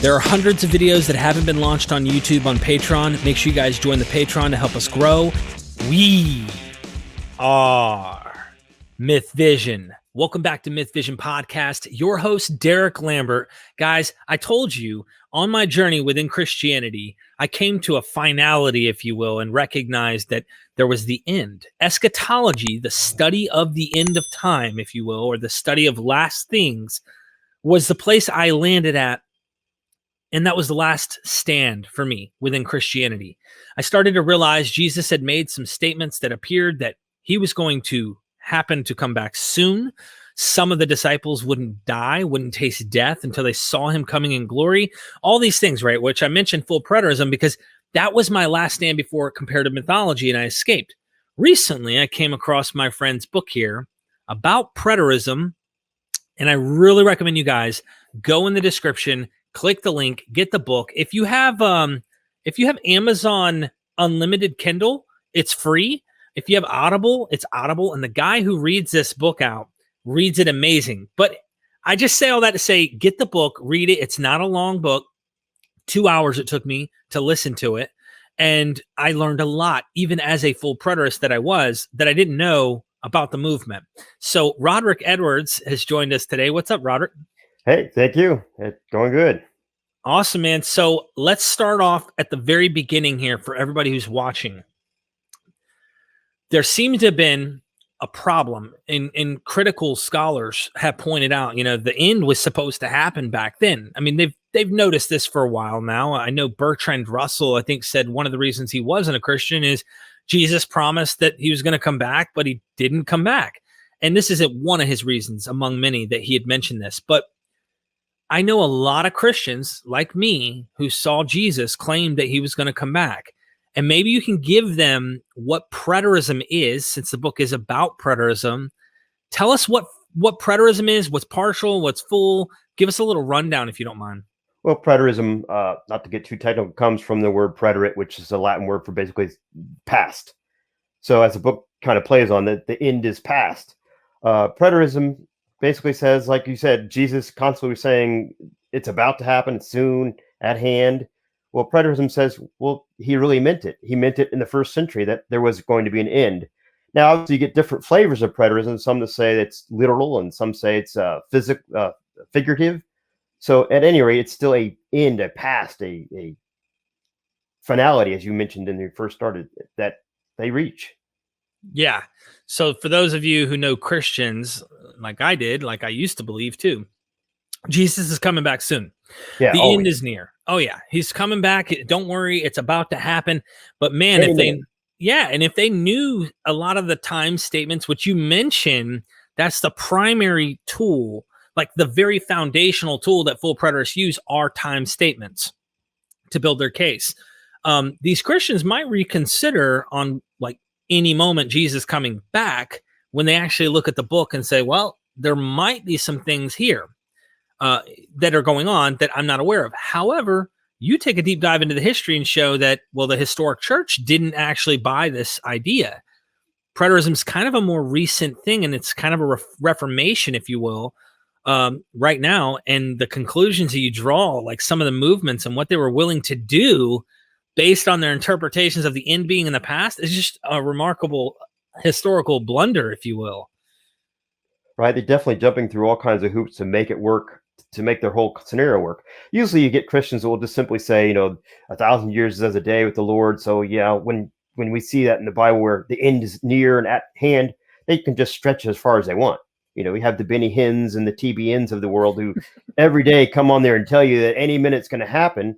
There are hundreds of videos that haven't been launched on YouTube on Patreon. Make sure you guys join the Patreon to help us grow. We are MythVision. Welcome back to MythVision Podcast. Your host, Derek Lambert. Guys, I told you on my journey within Christianity, I came to a finality, if you will, and recognized that there was the end. Eschatology, the study of the end of time, if you will, or the study of last things, was the place I landed at. And that was the last stand for me within Christianity. I started to realize Jesus had made some statements that appeared that he was going to happen to come back soon. Some of the disciples wouldn't die, wouldn't taste death until they saw him coming in glory. All these things, right? Which I mentioned full preterism because that was my last stand before comparative mythology and I escaped. Recently, I came across my friend's book here about preterism. And I really recommend you guys go in the description, click the link, get the book. If you have Amazon Unlimited Kindle, it's free. If you have Audible, it's Audible. And the guy who reads this book out reads it amazing. But I just say all that to say, get the book, read it. It's not a long book. 2 hours it took me to listen to it. And I learned a lot, even as a full preterist that I was, that I didn't know about the movement. So Roderick Edwards has joined us today. What's up, Roderick? Hey, thank you. It's going good. Awesome, man. So let's start off at the very beginning here for everybody who's watching. There seems to have been a problem, and critical scholars have pointed out, the end was supposed to happen back then. I mean, they've noticed this for a while now. I know Bertrand Russell, I think, said one of the reasons he wasn't a Christian is Jesus promised that he was going to come back, but he didn't come back. And this isn't one of his reasons among many that he had mentioned this. But I know a lot of Christians like me who saw Jesus claim that he was going to come back. And maybe you can give them what preterism is, since the book is about preterism. Tell us what preterism is, what's partial, what's full. Give us a little rundown if you don't mind. Well, preterism, not to get too technical, comes from the word preterite, which is a Latin word for basically past. So as the book kind of plays on that, the end is past. Preterism basically says, like you said, Jesus constantly was saying it's about to happen soon, at hand. Well, preterism says, well, he really meant it. He meant it in the first century that there was going to be an end. Now, obviously, you get different flavors of preterism. Some that say it's literal, and some say it's figurative. So at any rate, it's still a end, a past, a finality, as you mentioned when you first started, that they reach. Yeah. So for those of you who know Christians, like I did, like I used to believe too, Jesus is coming back soon. Yeah, the always. end is near. Oh yeah, he's coming back. Don't worry, it's about to happen. But man, if they knew a lot of the time statements, which you mentioned, that's the primary tool, like the very foundational tool that full preterists use are time statements to build their case. These Christians might reconsider on like any moment Jesus coming back when they actually look at the book and say, well, there might be some things here that are going on that I'm not aware of. However, you take a deep dive into the history and show that, well, the historic church didn't actually buy this idea. Preterism is kind of a more recent thing, and it's kind of a reformation, if you will, right now. And the conclusions that you draw, like some of the movements and what they were willing to do based on their interpretations of the end being in the past, is just a remarkable historical blunder, if you will. Right? They're definitely jumping through all kinds of hoops to make it work, to make their whole scenario work. Usually you get Christians who will just simply say, 1,000 years is as a day with the Lord. So yeah, when we see that in the Bible where the end is near and at hand, they can just stretch as far as they want. We have the Benny Hinn's and the TBNs of the world who every day come on there and tell you that any minute it's going to happen.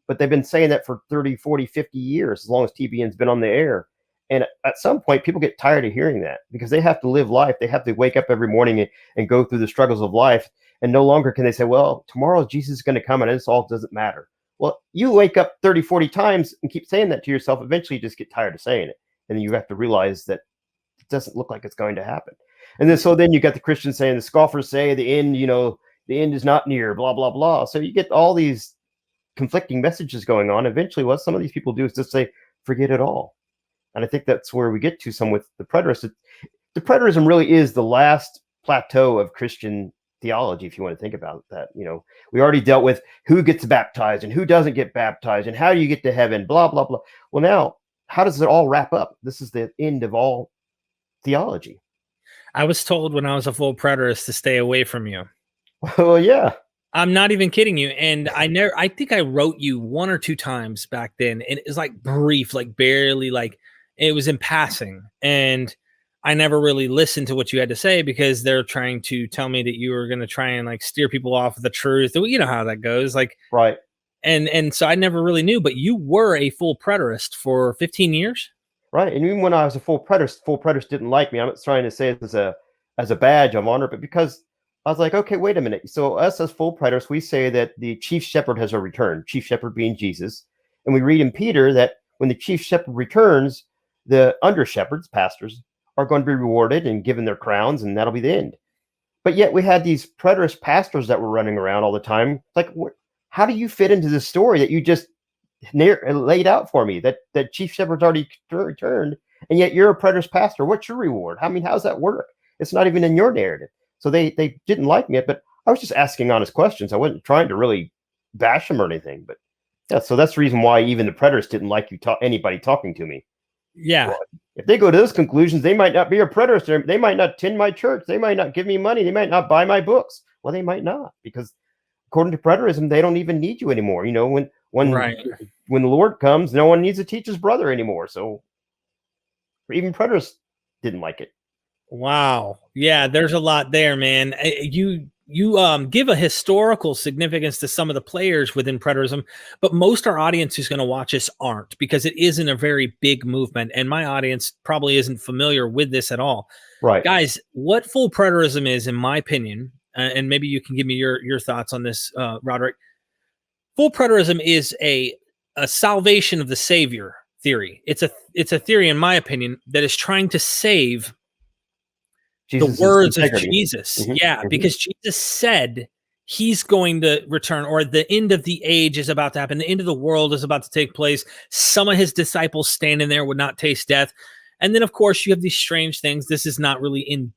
But they've been saying that for 30, 40, 50 years, as long as TBN's been on the air. And at some point, people get tired of hearing that because they have to live life. They have to wake up every morning and go through the struggles of life. And no longer can they say, well, tomorrow Jesus is going to come and this all doesn't matter. Well, you wake up 30, 40 times and keep saying that to yourself. Eventually, you just get tired of saying it. And then you have to realize that it doesn't look like it's going to happen. And then you got the Christians saying, the scoffers say the end, the end is not near, blah, blah, blah. So you get all these conflicting messages going on. Eventually, what some of these people do is just say, forget it all. And I think that's where we get to some with the preterists. The preterism really is the last plateau of Christian theology, if you want to think about that. We already dealt with who gets baptized and who doesn't get baptized and how do you get to heaven, blah, blah, blah. Well, now, how does it all wrap up? This is the end of all theology. I was told when I was a full preterist to stay away from you. Well, yeah. I'm not even kidding you. And I think I wrote you 1 or 2 times back then. And it was like brief, like barely, like it was in passing. And I never really listened to what you had to say because they're trying to tell me that you were going to try and like steer people off of the truth. You know how that goes. Like, right. And so I never really knew, but you were a full preterist for 15 years. Right. And even when I was a full preterist didn't like me. I'm not trying to say it as a badge of honor, but because I was like, okay, wait a minute. So us as full preterists, we say that the chief shepherd has a return, chief shepherd being Jesus. And we read in Peter that when the chief shepherd returns, the under shepherds, pastors, are going to be rewarded and given their crowns, and that'll be the end. But yet we had these preterist pastors that were running around all the time. Like, how do you fit into the story that you just laid out for me, that chief shepherd's already returned, and yet you're a preterist pastor? What's your reward? I mean, how's that work? It's not even in your narrative. So they didn't like me, but I was just asking honest questions. I wasn't trying to really bash them or anything. But yeah, so that's the reason why even the preterists didn't like anybody talking to me. Yeah. Well, if they go to those conclusions, they might not be a preterist. They might not attend my church. They might not give me money. They might not buy my books. Well, they might not, because according to preterism, they don't even need you anymore. When the Lord comes, no one needs to teach his brother anymore. So even preterists didn't like it. Wow. Yeah, there's a lot there, man. You give a historical significance to some of the players within preterism, but most our audience who's going to watch us aren't, because it isn't a very big movement, and my audience probably isn't familiar with this at all. Right. Guys, what full preterism is, in my opinion, and maybe you can give me your thoughts on this, Roderick. Full preterism is a salvation of the Savior theory. It's a theory, in my opinion, that is trying to save the words of Jesus. Mm-hmm. Yeah, Mm-hmm. because Jesus said he's going to return, or the end of the age is about to happen. The end of the world is about to take place. Some of his disciples standing there would not taste death. And then, of course, you have these strange things. This is not really in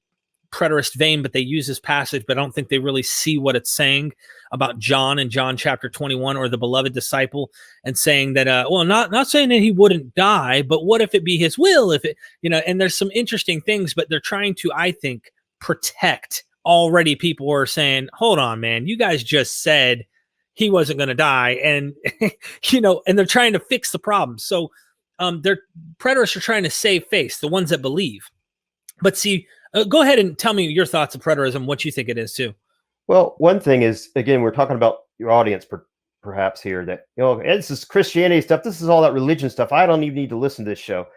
preterist vein, but they use this passage, but I don't think they really see what it's saying about John in John chapter 21, or the beloved disciple, and saying that, not saying that he wouldn't die, but what if it be his will? If it, and there's some interesting things, but they're trying to, I think, protect already people who are saying, hold on, man, you guys just said he wasn't going to die. And, and they're trying to fix the problem. So their preterists are trying to save face, the ones that believe. But see, go ahead and tell me your thoughts of preterism, what you think it is too. Well, one thing is, again, we're talking about your audience perhaps here, that, this is Christianity stuff. This is all that religion stuff. I don't even need to listen to this show.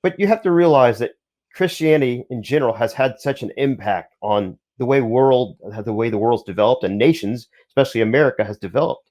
But you have to realize that Christianity in general has had such an impact on the way the world's developed, and nations, especially America, has developed.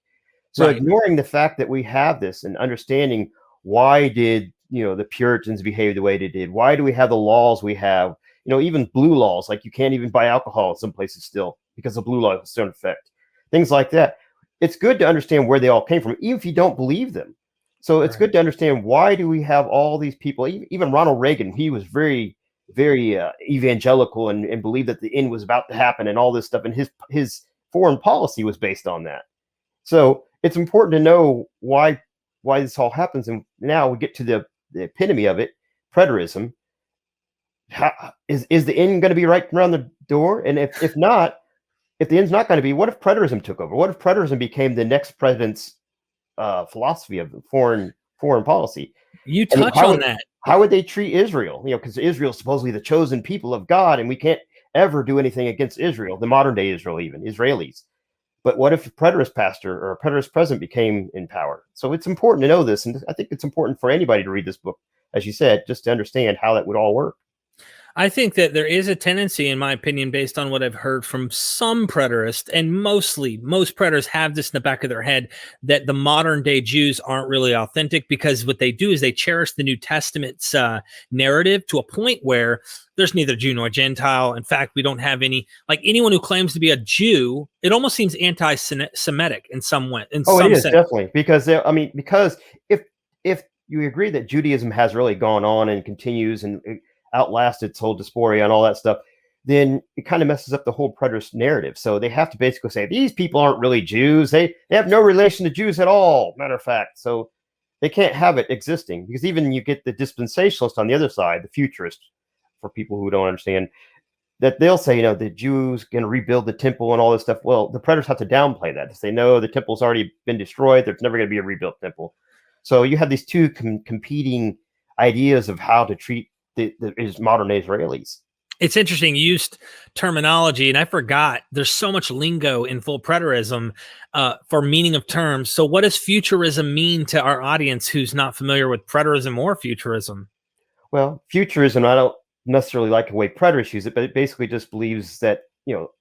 So right. Ignoring the fact that we have this and understanding why did, the Puritans behave the way they did? Why do we have the laws we have? Even blue laws, like you can't even buy alcohol in some places still because the blue law is still in effect. Things like that. It's good to understand where they all came from, even if you don't believe them. So it's good to understand, why do we have all these people? Even Ronald Reagan, he was very, very evangelical and believed that the end was about to happen and all this stuff. And his foreign policy was based on that. So it's important to know why this all happens. And now we get to the epitome of it, preterism. Is the end going to be right around the door? And if not, if the end's not going to be, what if preterism took over? What if preterism became the next president's philosophy of foreign policy? You touch on that. How would they treat Israel? Because Israel is supposedly the chosen people of God, and we can't ever do anything against Israel, the modern day Israel, even Israelis. But what if a preterist pastor or a preterist president became in power? So it's important to know this, and I think it's important for anybody to read this book, as you said, just to understand how that would all work. I think that there is a tendency, in my opinion, based on what I've heard from some preterists, and most preterists have this in the back of their head, that the modern day Jews aren't really authentic, because what they do is they cherish the New Testament's narrative to a point where there's neither Jew nor Gentile. In fact, we don't have any, like, anyone who claims to be a Jew, it almost seems anti-Semitic in some way. It is definitely, because if you agree that Judaism has really gone on and continues and outlast its whole diaspora and all that stuff, then it kind of messes up the whole preterist narrative. So they have to basically say these people aren't really Jews. They have no relation to Jews at all, matter of fact. So they can't have it existing, because even you get the dispensationalist on the other side, the futurist, for people who don't understand, that they'll say, the Jews going to rebuild the temple and all this stuff. Well, the preterists have to downplay that. To say, no, the temple's already been destroyed. There's never going to be a rebuilt temple. So you have these two competing ideas of how to treat the modern Israelis. It's interesting. You used terminology, and I forgot there's so much lingo in full preterism for meaning of terms. So what does futurism mean to our audience who's not familiar with preterism or futurism? Well, futurism, I don't necessarily like the way preterists use it, but it basically just believes that,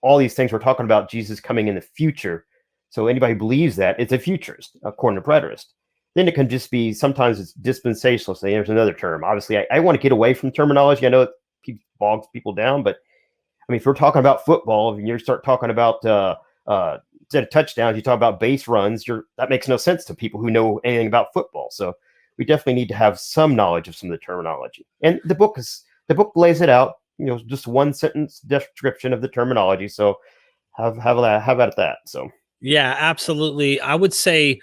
all these things we're talking about, Jesus coming in the future. So anybody who believes that, it's a futurist, according to preterist. Then it can just be, sometimes it's dispensational. So there's another term. Obviously, I want to get away from terminology. I know it bogs people down, but I mean, if we're talking about football and you start talking about instead of touchdowns, you talk about base runs, that makes no sense to people who know anything about football. So we definitely need to have some knowledge of some of the terminology. And the book lays it out, just one sentence description of the terminology. So have at that. So yeah, absolutely. I would say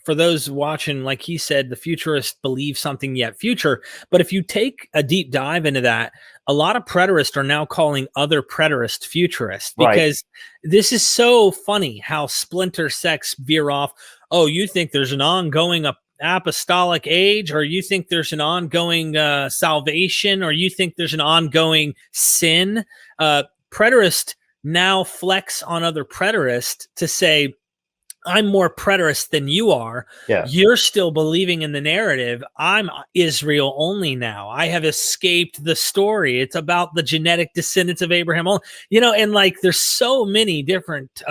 for those watching, like he said, the futurists believe something yet future. But if you take a deep dive into that, a lot of preterists are now calling other preterists futurists, because this is so funny how splinter sects veer off. Oh, you think there's an ongoing apostolic age, or you think there's an ongoing salvation, or you think there's an ongoing sin. Preterist now flex on other preterists to say, I'm more preterist than you are. Yeah. You're still believing in the narrative. I'm Israel only now. I have escaped the story. It's about the genetic descendants of Abraham. And like there's so many different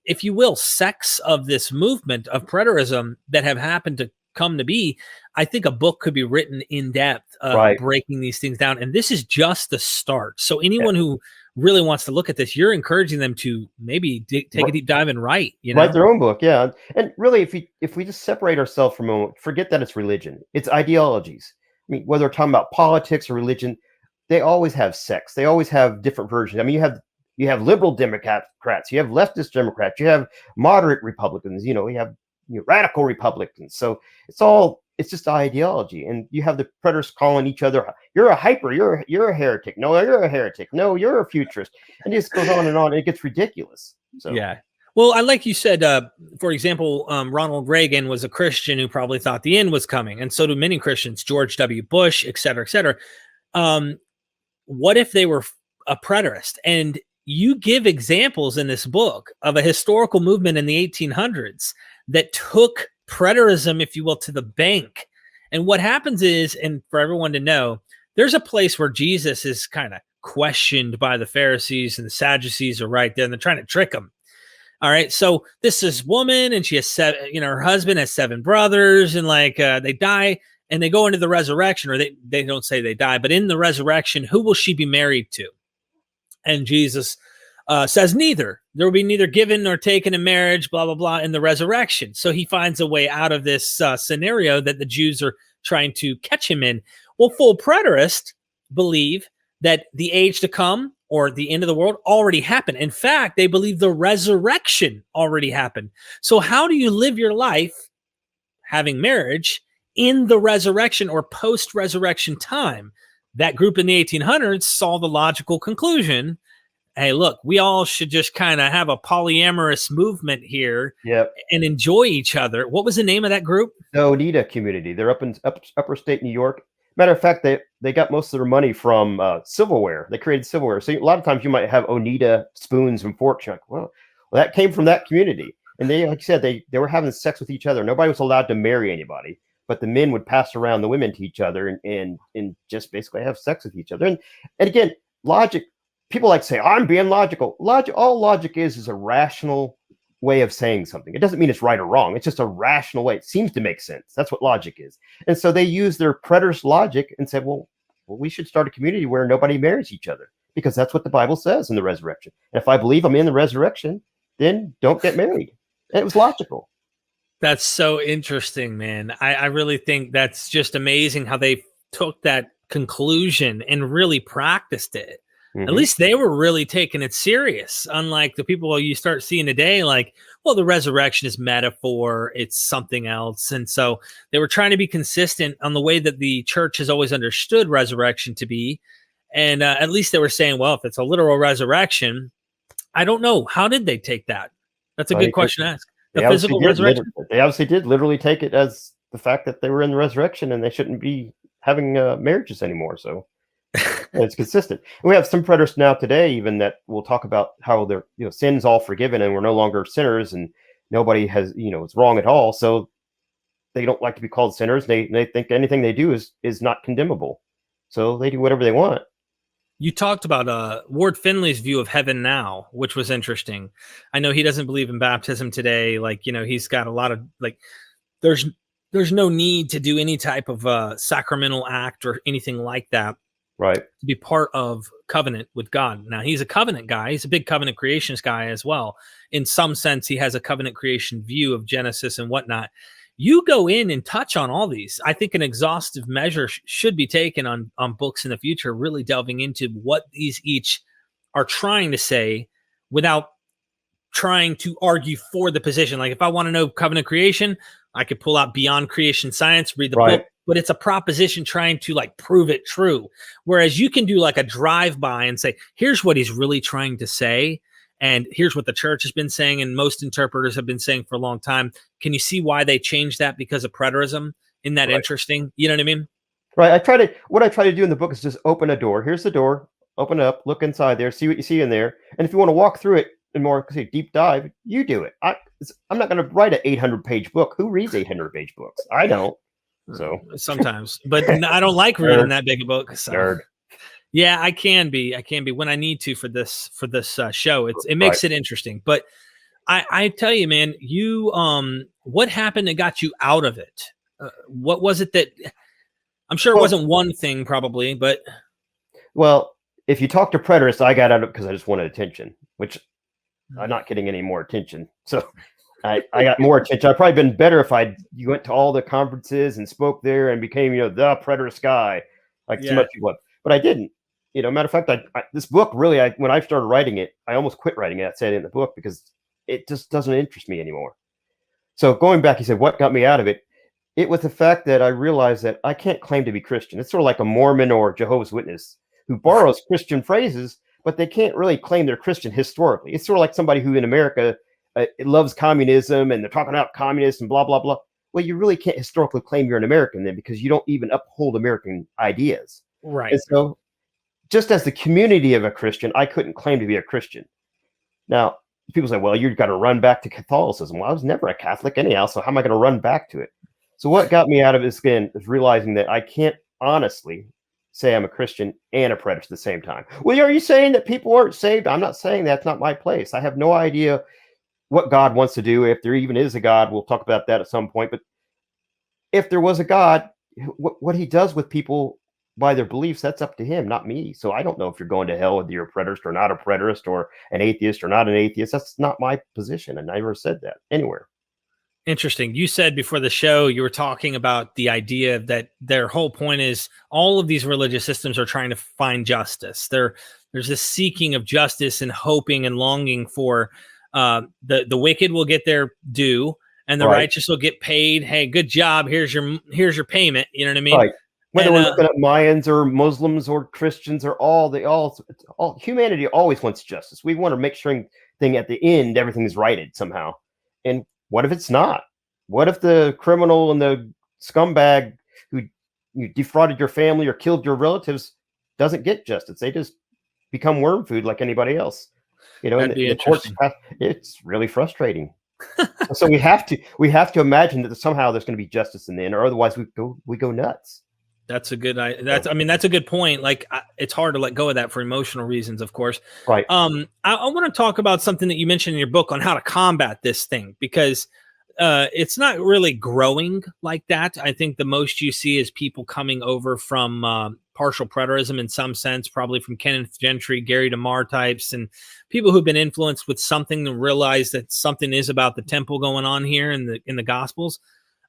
if you will, sects of this movement of preterism that have happened to come to be. I think a book could be written in depth, breaking these things down. And this is just the start. So anyone who really wants to look at this, you're encouraging them to maybe take a deep dive and write their own book. Yeah. And really, if we just separate ourselves from a moment, forget that it's religion, it's ideologies. I mean, whether we're talking about politics or religion, they always have sects. They always have different versions. I mean, you have liberal Democrats, you have leftist Democrats, you have moderate Republicans, you have radical Republicans. So it's just ideology. And you have the preterists calling each other, you're a hyper, you're a heretic. No, you're a heretic. No, you're a futurist. And it just goes on and on. And it gets ridiculous. So yeah. Well, I like you said, for example, Ronald Reagan was a Christian who probably thought the end was coming. And so do many Christians, George W. Bush, et cetera, et cetera. What if they were a preterist? And you give examples in this book of a historical movement in the 1800s that took preterism, if you will, to the bank. And what happens is, and for everyone to know, there's a place where Jesus is kind of questioned by the Pharisees, and the Sadducees are right there, and they're trying to trick him. All right. So this is woman, and she has her husband has 7 brothers, and they die and they go into the resurrection, or they don't say they die, but in the resurrection, who will she be married to? And Jesus says neither. There will be neither given nor taken in marriage, blah, blah, blah, in the resurrection. So he finds a way out of this scenario that the Jews are trying to catch him in. Well, full preterists believe that the age to come, or the end of the world, already happened. In fact, they believe the resurrection already happened. So how do you live your life having marriage in the resurrection or post-resurrection time? That group in the 1800s saw the logical conclusion, hey, look, we all should just kind of have a polyamorous movement here and enjoy each other. What was the name of that group? The Oneida community. They're up in upper state New York. Matter of fact, they got most of their money from silverware. They created silverware. So a lot of times you might have Oneida spoons and forks. You're like, well, that came from that community. And they, like I said, they were having sex with each other. Nobody was allowed to marry anybody, but the men would pass around the women to each other and just basically have sex with each other. And again, logic. People like to say, I'm being logical. All logic is a rational way of saying something. It doesn't mean it's right or wrong. It's just a rational way. It seems to make sense. That's what logic is. And so they use their preterist logic and said, well, we should start a community where nobody marries each other, because that's what the Bible says in the resurrection. And if I believe I'm in the resurrection, then don't get married. And it was logical. That's so interesting, man. I really think that's just amazing how they took that conclusion and really practiced it. At Mm-hmm. least they were really taking it serious. Unlike the people you start seeing today, like, well, the resurrection is metaphor, it's something else. And so they were trying to be consistent on the way that the church has always understood resurrection to be. And at least they were saying, well, if it's a literal resurrection, I don't know. How did they take that? That's a good question to ask. The physical resurrection? They obviously did literally take it as the fact that they were in the resurrection and they shouldn't be having marriages anymore. So it's consistent. And we have some preterists now today, even that will talk about how their sin's all forgiven and we're no longer sinners and nobody has it's wrong at all. So they don't like to be called sinners. They think anything they do is not condemnable. So they do whatever they want. You talked about Ward Finley's view of heaven now, which was interesting. I know he doesn't believe in baptism today. Like, he's got a lot of there's no need to do any type of sacramental act or anything like that. Right. To be part of covenant with God. Now, he's a covenant guy. He's a big covenant creationist guy as well. In some sense, he has a covenant creation view of Genesis and whatnot. You go in and touch on all these. I think an exhaustive measure should be taken on books in the future, really delving into what these each are trying to say without trying to argue for the position. Like if I want to know covenant creation, I could pull out Beyond Creation Science, read the book, but it's a proposition trying to prove it true. Whereas you can do a drive-by and say, here's what he's really trying to say. And here's what the church has been saying, and most interpreters have been saying for a long time. Can you see why they changed that because of preterism? Isn't that interesting? You know what I mean? Right. What I try to do in the book is just open a door. Here's the door. Open it up. Look inside there. See what you see in there. And if you want to walk through it and more deep dive, you do it. I'm not going to write an 800-page book. Who reads 800-page books? I don't. So sometimes, but I don't like reading that big a book. So. Nerd. Yeah, I can be when I need to for this show. It makes it interesting. But I tell you, man, what happened that got you out of it? What was it that? I'm sure it wasn't one thing, probably, but. Well, if you talk to preterists, I got out of it because I just wanted attention, which I'm not getting any more attention. So I got more attention. I'd probably been better if you went to all the conferences and spoke there and became the preterist guy, so much people. But I didn't. Matter of fact, this book really, when I started writing it, I almost quit writing it. I said in the book because it just doesn't interest me anymore. So going back, he said, what got me out of it? It was the fact that I realized that I can't claim to be Christian. It's sort of like a Mormon or Jehovah's Witness who borrows Christian phrases, but they can't really claim they're Christian historically. It's sort of like somebody who in America loves communism and they're talking about communists and blah, blah, blah. Well, you really can't historically claim you're an American then because you don't even uphold American ideas. Right. And so just as the community of a Christian, I couldn't claim to be a Christian. Now, people say, well, you've got to run back to Catholicism. Well, I was never a Catholic anyhow, so how am I going to run back to it? So what got me out of it again is realizing that I can't honestly say I'm a Christian and a preterist at the same time. Well, are you saying that people aren't saved? I'm not saying that's not my place. I have no idea what God wants to do. If there even is a God, we'll talk about that at some point. But if there was a God, what he does with people by their beliefs, that's up to him, not me. So I don't know if you're going to hell whether you're a preterist or not a preterist or an atheist or not an atheist. That's not my position. And I never said that anywhere. Interesting. You said before the show, you were talking about the idea that their whole point is all of these religious systems are trying to find justice. There's this seeking of justice and hoping and longing for the wicked will get their due and the righteous will get paid. Hey, good job. Here's your payment. You know what I mean? Right. Whether we're looking at Mayans or Muslims or Christians or all humanity always wants justice. We want to make sure thing at the end, everything's righted somehow. And what if it's not? What if the criminal and the scumbag who you defrauded your family or killed your relatives doesn't get justice? They just become worm food like anybody else. That'd be interesting. It's really frustrating. So we have to imagine that somehow there's going to be justice in the end, or otherwise we go nuts. That's a good. That's a good point. It's hard to let go of that for emotional reasons, of course. Right. I want to talk about something that you mentioned in your book on how to combat this thing because it's not really growing like that. I think the most you see is people coming over from partial preterism in some sense, probably from Kenneth Gentry, Gary DeMar types, and people who've been influenced with something to realize that something is about the temple going on here in the Gospels.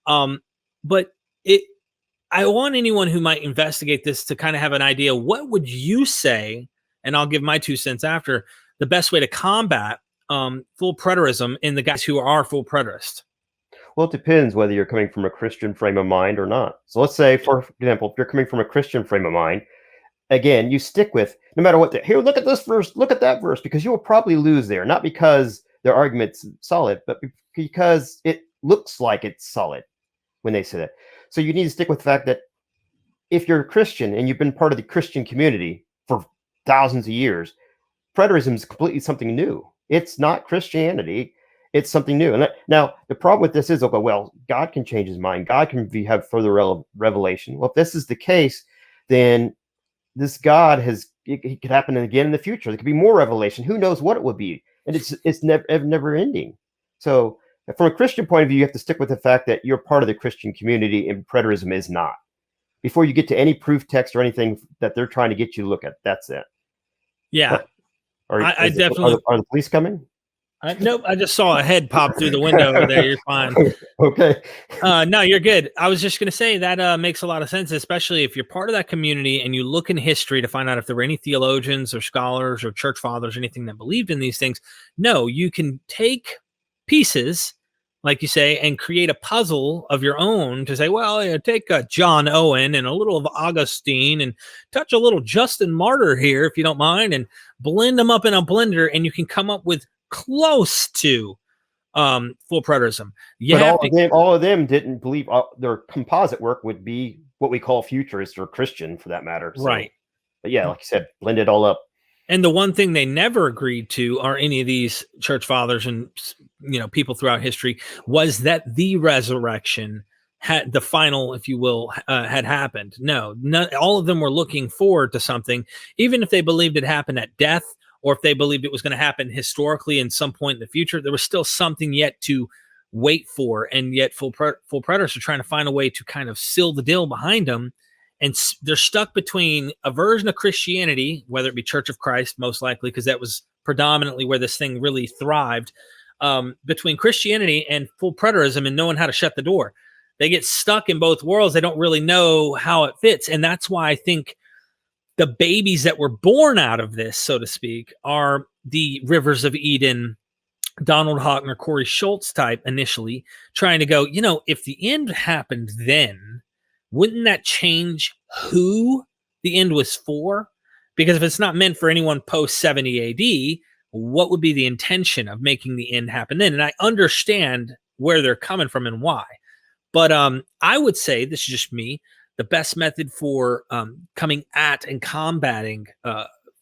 But I want anyone who might investigate this to kind of have an idea. What would you say? And I'll give my 2 cents after, the best way to combat full preterism in the guys who are full preterist. Well, it depends whether you're coming from a Christian frame of mind or not. So let's say, for example, if you're coming from a Christian frame of mind, again, you stick with, no matter what, here, look at this verse, look at that verse, because you will probably lose there, not because their argument's solid, but because it looks like it's solid when they say that. So you need to stick with the fact that if you're a Christian and you've been part of the Christian community for thousands of years, preterism is completely something new. It's not Christianity. It's something new. And now the problem with this is, okay, well, God can change his mind. God can have further revelation. Well, if this is the case, then this God it could happen again in the future. There could be more revelation. Who knows what it would be? And it's never ending. So from a Christian point of view, you have to stick with the fact that you're part of the Christian community and preterism is not. Before you get to any proof text or anything that they're trying to get you to look at, that's it. Yeah. I definitely. Are the police coming? Nope. I just saw a head pop through the window over there. You're fine. Okay. No, you're good. I was just going to say that makes a lot of sense, especially if you're part of that community and you look in history to find out if there were any theologians or scholars or church fathers or anything that believed in these things. No, you can take pieces, like you say, and create a puzzle of your own to say, well, take John Owen and a little of Augustine and touch a little Justin Martyr here, if you don't mind, and blend them up in a blender, and you can come up with close to full preterism. But all of them didn't believe their composite work would be what we call futurist or Christian, for that matter. So, right. But yeah, like you said, blend it all up. And the one thing they never agreed to, are any of these church fathers and people throughout history, was that the resurrection had the final, if you will, had happened. No, all of them were looking forward to something, even if they believed it happened at death, or if they believed it was going to happen historically in some point in the future. There was still something yet to wait for, and yet full preterists are trying to find a way to kind of seal the deal behind them. And they're stuck between a version of Christianity, whether it be Church of Christ, most likely, because that was predominantly where this thing really thrived, between Christianity and full preterism, and knowing how to shut the door. They get stuck in both worlds. They don't really know how it fits. And that's why I think the babies that were born out of this, so to speak, are the Rivers of Eden, Donald Hockner, Corey Schultz type initially, trying to go, if the end happened then, wouldn't that change who the end was for? Because if it's not meant for anyone post 70 AD, what would be the intention of making the end happen then? And I understand where they're coming from and why. But I would say, this is just me, the best method for coming at and combating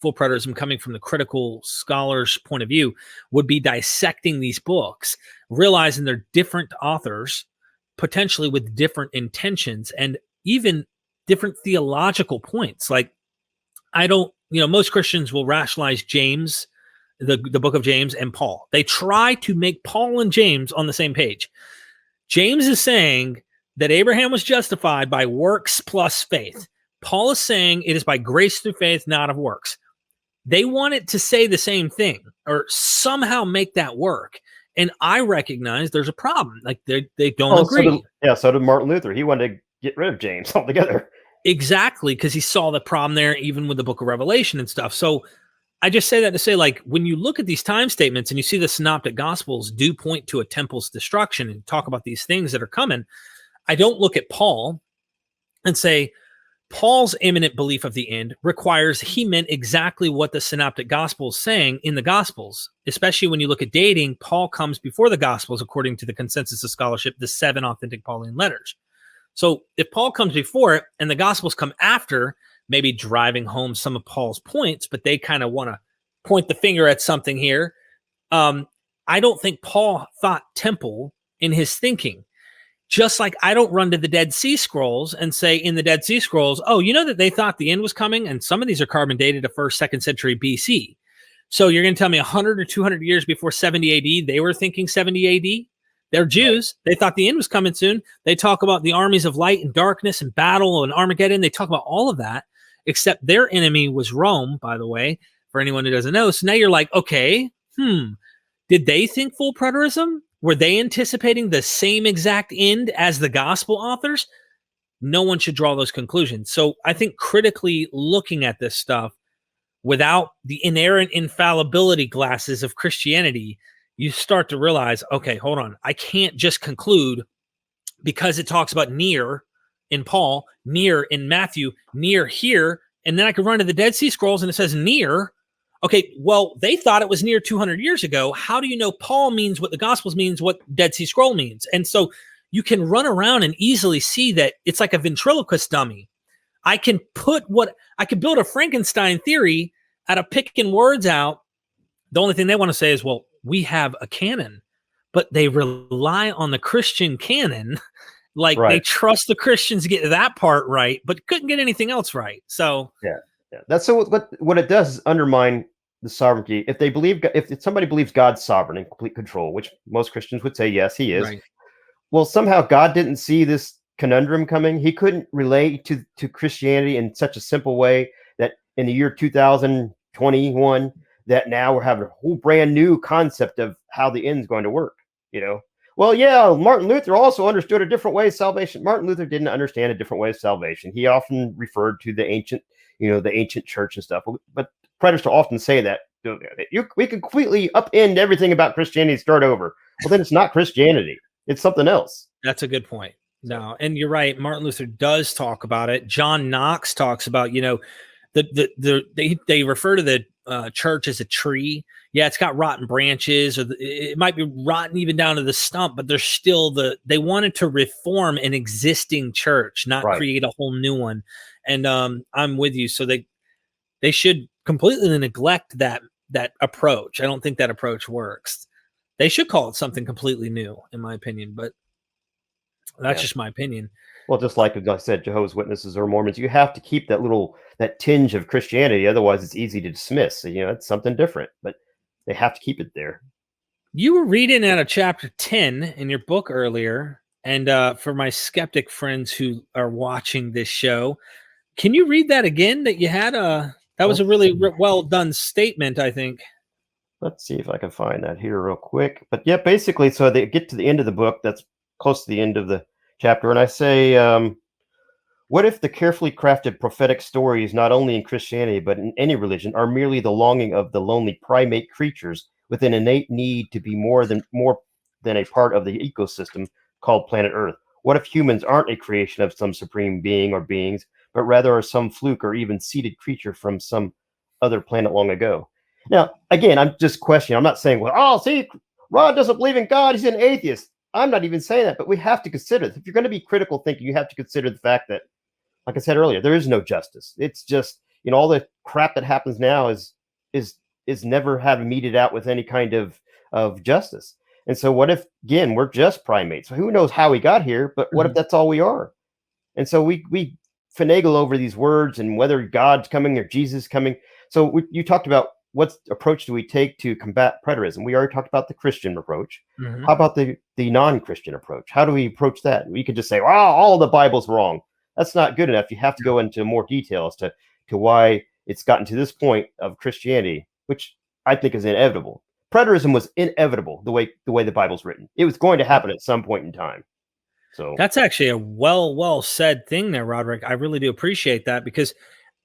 full preterism, coming from the critical scholar's point of view, would be dissecting these books, realizing they're different authors, potentially with different intentions and even different theological points. Like, most Christians will rationalize James, the book of James, and Paul. They try to make Paul and James on the same page. James is saying that Abraham was justified by works plus faith. Paul is saying it is by grace through faith, not of works. They want it to say the same thing or somehow make that work. And I recognize there's a problem. Like, they don't agree. So did Martin Luther. He wanted to get rid of James altogether. Exactly, because he saw the problem there, even with the book of Revelation and stuff. So I just say that to say, like, when you look at these time statements and you see the synoptic gospels do point to a temple's destruction and talk about these things that are coming, I don't look at Paul and say, Paul's imminent belief of the end requires he meant exactly what the synoptic gospel is saying in the gospels, especially when you look at dating. Paul comes before the gospels, according to the consensus of scholarship, the 7 authentic Pauline letters. So if Paul comes before it and the gospels come after, maybe driving home some of Paul's points, but they kind of want to point the finger at something here. I don't think Paul thought temple in his thinking. Just like I don't run to the Dead Sea Scrolls and say in the Dead Sea Scrolls, oh, that they thought the end was coming, and some of these are carbon dated to 1st, 2nd century BC. So you're going to tell me 100 or 200 years before 70 AD, they were thinking 70 AD? They're Jews. They thought the end was coming soon. They talk about the armies of light and darkness and battle and Armageddon. They talk about all of that, except their enemy was Rome, by the way, for anyone who doesn't know. So now you're like, okay, did they think full preterism? Were they anticipating the same exact end as the gospel authors? no one should draw those conclusions. So I think critically looking at this stuff without the inherent infallibility glasses of Christianity, you start to realize, okay, hold on. I can't just conclude because it talks about near in Paul, near in Matthew, near here, and then I could run to the Dead Sea Scrolls and it says near. Okay, well, they thought it was near 200 years ago. How do you know Paul means what the Gospels means, what Dead Sea Scroll means? And so you can run around and easily see that it's like a ventriloquist dummy. I can build a Frankenstein theory out of picking words out. The only thing they want to say is, well, we have a canon, but they rely on the Christian canon. Like Right. they trust the Christians to get that part right, but couldn't get anything else right. So Yeah. That's so what it does is undermine the sovereignty. If they believe, if somebody believes God's sovereign and complete control, which most Christians would say, yes, he is. right. Well, somehow God didn't see this conundrum coming. He couldn't relate to Christianity in such a simple way that in the year 2021, that now we're having a whole brand new concept of how the end's going to work. Well, yeah, Martin Luther also understood a different way of salvation. Martin Luther didn't understand a different way of salvation. He often referred to the ancient church and stuff. But preterists often say that we can completely upend everything about Christianity and start over. Well, then it's not Christianity. It's something else. That's a good point. No, and you're right. Martin Luther does talk about it. John Knox talks about, they refer to the church as a tree. Yeah, it's got rotten branches, or it might be rotten even down to the stump, but there's still they wanted to reform an existing church, not create a whole new one. And I'm with you. So they should completely neglect that approach. I don't think that approach works. They should call it something completely new, in my opinion, but that's just my opinion. Well, just like I said, Jehovah's Witnesses or Mormons, you have to keep that tinge of Christianity. Otherwise, it's easy to dismiss. It's something different, but they have to keep it there. You were reading out of chapter 10 in your book earlier. And for my skeptic friends who are watching this show, can you read that again? That you had that was a really well done statement, I think. Let's see if I can find that here real quick. But yeah, basically, so they get to the end of the book. That's close to the end of the chapter. And I say, what if the carefully crafted prophetic stories, not only in Christianity, but in any religion, are merely the longing of the lonely primate creatures with an innate need to be more than a part of the ecosystem called planet Earth? What if humans aren't a creation of some supreme being or beings, but rather are some fluke or even seeded creature from some other planet long ago? Now, again, I'm just questioning. I'm not saying, see, Rod doesn't believe in God. He's an atheist. I'm not even saying that, but we have to consider it. If you're going to be critical thinking, you have to consider the fact that, like I said earlier, there is no justice. It's just, all the crap that happens now is never having meted out with any kind of justice. And so what if, again, we're just primates? Who knows how we got here, but what if that's all we are? And so we finagle over these words and whether God's coming or Jesus coming. So you talked about what approach do we take to combat preterism? We already talked about the Christian approach. Mm-hmm. How about the non-Christian approach? How do we approach that? We could just say, all the Bible's wrong. That's not good enough. You have to go into more details to why it's gotten to this point of Christianity, which I think is inevitable. Preterism was inevitable the way the Bible's written. It was going to happen at some point in time. So that's actually a well said thing there, Roderick. I really do appreciate that, because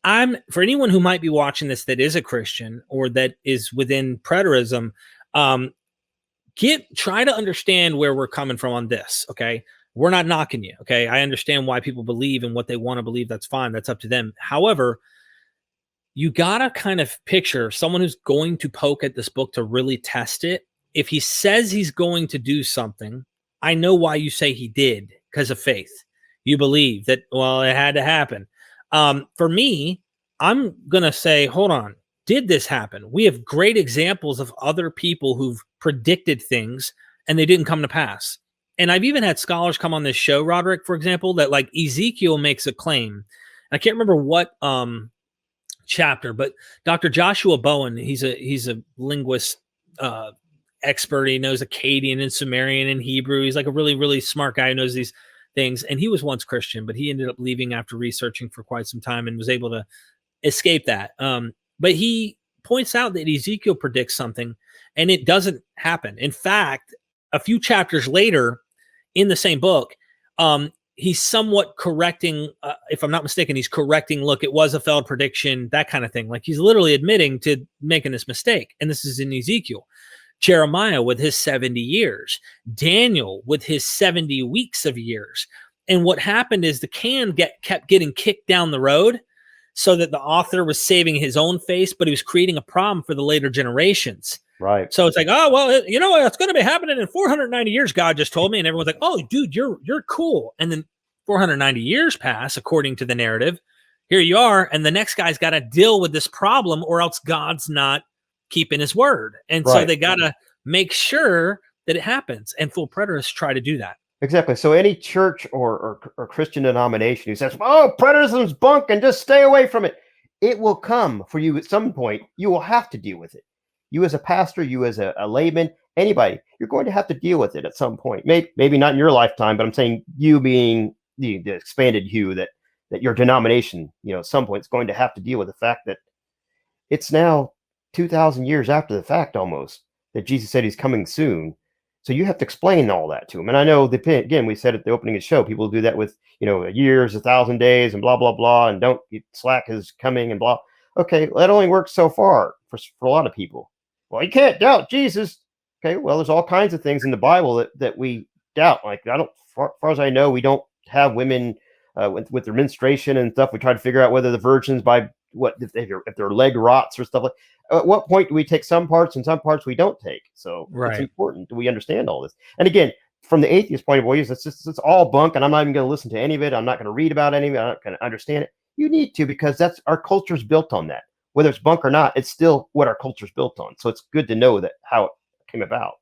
for anyone who might be watching this that is a Christian or that is within preterism, try to understand where we're coming from on this. Okay. We're not knocking you. Okay. I understand why people believe and what they want to believe. That's fine. That's up to them. However, you got to kind of picture someone who's going to poke at this book to really test it. If he says he's going to do something, I know why you say he did, because of faith. You believe that, well, it had to happen. For me, I'm going to say, hold on. Did this happen? We have great examples of other people who've predicted things and they didn't come to pass. And I've even had scholars come on this show, Roderick, for example, that like Ezekiel makes a claim. I can't remember what chapter, but Dr. Joshua Bowen, he's a linguist expert. He knows Akkadian and Sumerian and Hebrew. He's like a really, really smart guy who knows these things. And he was once Christian, but he ended up leaving after researching for quite some time and was able to escape that. But he points out that Ezekiel predicts something and it doesn't happen. In fact, a few chapters later in the same book, he's somewhat correcting, if I'm not mistaken, he's correcting, look, it was a failed prediction, that kind of thing. Like he's literally admitting to making this mistake. And this is in Ezekiel. Jeremiah with his 70 years, Daniel with his 70 weeks of years. And what happened is the can kept getting kicked down the road, so that the author was saving his own face, but he was creating a problem for the later generations. Right. So it's like, oh, well, you know, it's going to be happening in 490 years, God just told me. And everyone's like, oh, dude, you're cool. And then 490 years pass, according to the narrative. Here you are. And the next guy's got to deal with this problem, or else God's not keeping his word. And so they got to make sure that it happens. And full preterists try to do that. Exactly. So any church or Christian denomination who says, oh, preterism's bunk and just stay away from it, it will come for you at some point. You will have to deal with it. You as a pastor, you as a layman, anybody, you're going to have to deal with it at some point. Maybe not in your lifetime, but I'm saying you being the expanded you, that your denomination, you know, at some point is going to have to deal with the fact that it's now 2,000 years after the fact almost that Jesus said he's coming soon. So you have to explain all that to them. And I know, again, we said at the opening of the show, people do that with, you know, years, 1,000 days and blah, blah, blah. And don't, slack is coming and blah. Okay, that only works so far for a lot of people. Well, you can't doubt Jesus. Okay, well, there's all kinds of things in the Bible that we doubt. Like, far as I know, we don't have women with their menstruation and stuff. We try to figure out whether the virgins, by what, if their leg rots or stuff like. At what point do we take some parts and some parts we don't take? So it's important that we understand all this. And again, from the atheist point of view, it's all bunk, and I'm not even going to listen to any of it. I'm not going to read about any of it. I'm not going to understand it. You need to, because that's our culture's built on that. Whether it's bunk or not, it's still what our culture's built on. So it's good to know that how it came about.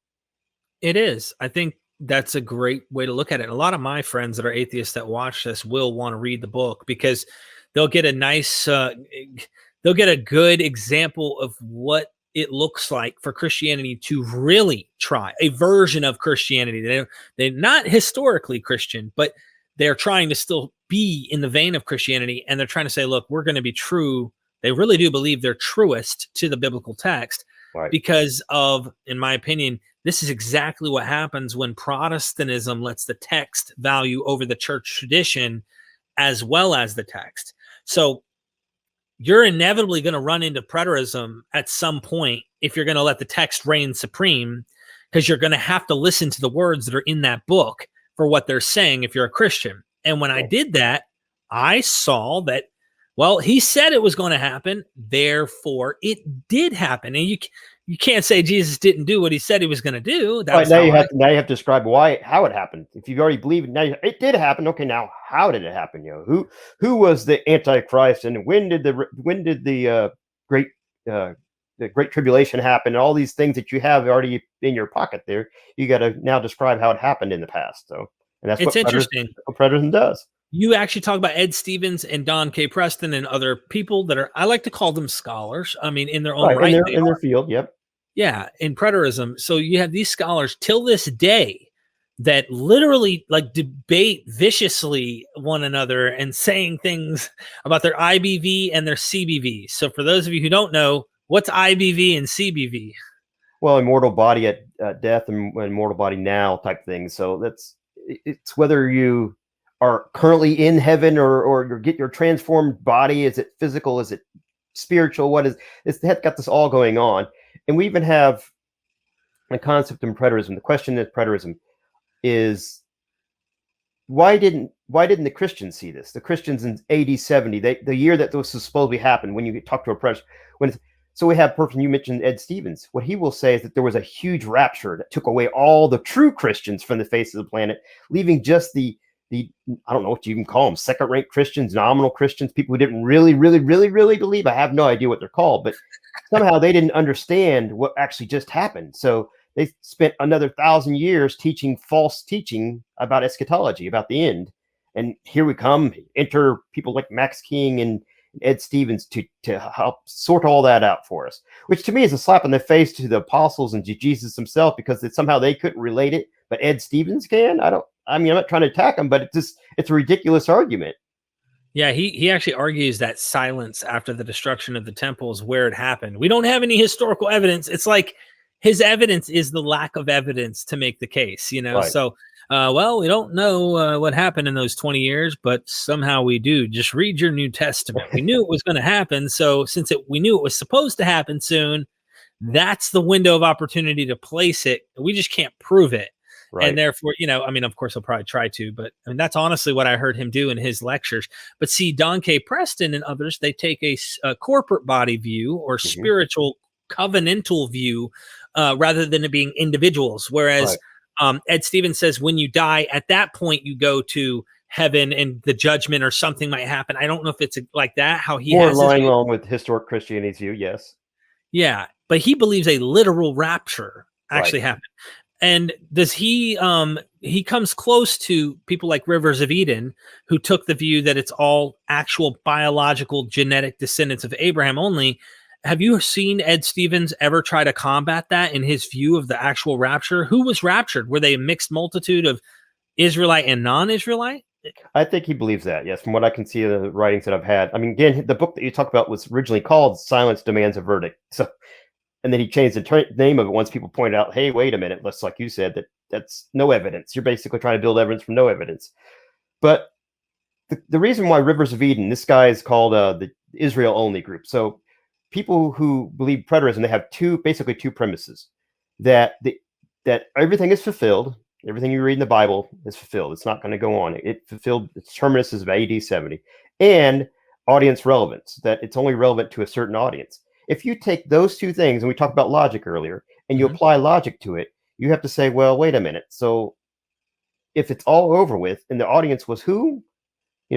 It is. I think that's a great way to look at it. And a lot of my friends that are atheists that watch this will want to read the book, because they'll get a nice they'll get a good example of what it looks like for Christianity to really try a version of Christianity. They're not historically Christian, but they're trying to still be in the vein of Christianity. And they're trying to say, look, we're going to be true. They really do believe they're truest to the biblical text, because of, in my opinion, this is exactly what happens when Protestantism lets the text value over the church tradition as well as the text. So you're inevitably going to run into preterism at some point if you're going to let the text reign supreme, because you're going to have to listen to the words that are in that book for what they're saying if you're a Christian. And when I did that, I saw that, well, he said it was going to happen, therefore it did happen. And you can't say Jesus didn't do what he said he was going to do. Right, now you have to describe how it happened. If you already believe it, now it did happen. Okay, now how did it happen? You know, who was the Antichrist, and when did the great tribulation happen? And all these things that you have already in your pocket there, you got to now describe how it happened in the past. So, and that's it's interesting. What preterism does. You actually talk about Ed Stevens and Don K. Preston and other people that are, I like to call them scholars. I mean, in their own right. In their field. Yep. Yeah. In preterism. So you have these scholars till this day that literally like debate viciously one another and saying things about their IBV and their CBV. So for those of you who don't know, what's IBV and CBV? Well, immortal body at death and immortal body now type thing. So it's whether you are currently in heaven or you get your transformed body. Is it physical? Is it spiritual? What is it's got this all going on. And we even have a concept in preterism. The question in preterism is, why didn't the Christians see this? The Christians in AD 70, the year that this was supposed to happen, when you talk to a preterist, so we have person, you mentioned Ed Stevens. What he will say is that there was a huge rapture that took away all the true Christians from the face of the planet, leaving just the I don't know what you even call them, second-rank Christians, nominal Christians, people who didn't really, really, really, really believe. I have no idea what they're called, but somehow they didn't understand what actually just happened. So they spent another 1,000 years teaching false teaching about eschatology, about the end. And here we come, enter people like Max King and Ed Stevens to help sort all that out for us, which to me is a slap in the face to the apostles and to Jesus himself, because somehow they couldn't relate it, but Ed Stevens can. I'm not trying to attack him, but it's a ridiculous argument. Yeah, he actually argues that silence after the destruction of the temple is where it happened. We don't have any historical evidence. It's like his evidence is the lack of evidence to make the case, you know? Right. So Well, we don't know what happened in those 20 years, but somehow we do. Just read your New Testament. We knew it was going to happen. So since we knew it was supposed to happen soon, that's the window of opportunity to place it. We just can't prove it. Right. And therefore, I mean, of course, he'll probably try to, but I mean, that's honestly what I heard him do in his lectures. But see, Don K. Preston and others, they take a corporate body view or spiritual covenantal view rather than it being individuals. Whereas Ed Stevens says when you die, at that point, you go to heaven and the judgment or something might happen. I don't know if it's like that, how he More has lying along with historic Christianity's view, yes. Yeah, but he believes a literal rapture actually happened. And does he comes close to people like Rivers of Eden, who took the view that it's all actual biological genetic descendants of Abraham only. Have you seen Ed Stevens ever try to combat that in his view of the actual rapture? Who was raptured? Were they a mixed multitude of Israelite and non-Israelite? I think he believes that, yes, from what I can see of the writings that I've had. I mean, again, the book that you talk about was originally called Silence Demands a Verdict. So, and then he changed the name of it once people pointed out, hey, wait a minute, let's, like you said, that's no evidence. You're basically trying to build evidence from no evidence. But the reason why Rivers of Eden, this guy is called the Israel only group. So people who believe preterism, they have basically two premises: that that everything is fulfilled. Everything you read in the Bible is fulfilled. It's not going to go on. It fulfilled its terminus is of AD 70. And audience relevance, that it's only relevant to a certain audience. If you take those two things, and we talked about logic earlier, and you apply logic to it, you have to say, well, wait a minute. So if it's all over with, and the audience was who?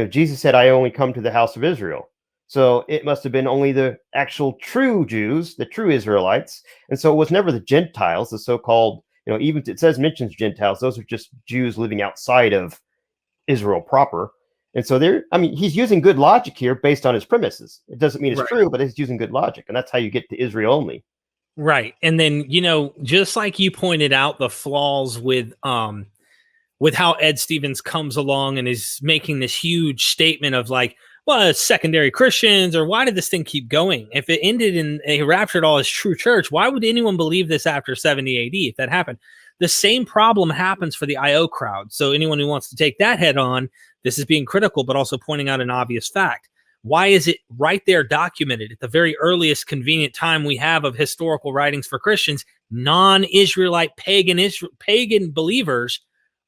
Jesus said, I only come to the house of Israel. So it must have been only the actual true Jews, the true Israelites. And so it was never the Gentiles, the so-called, even it mentions Gentiles. Those are just Jews living outside of Israel proper. And so he's using good logic here based on his premises. It doesn't mean it's true, but he's using good logic. And that's how you get to Israel only. Right. And then, just like you pointed out the flaws with how Ed Stevens comes along and is making this huge statement of like, well, it's secondary Christians, or why did this thing keep going? If it ended in a raptured all as true church, why would anyone believe this after 70 AD if that happened? The same problem happens for the IO crowd. So anyone who wants to take that head on, this is being critical, but also pointing out an obvious fact. Why is it right there documented at the very earliest convenient time we have of historical writings for Christians, non-Israelite pagan believers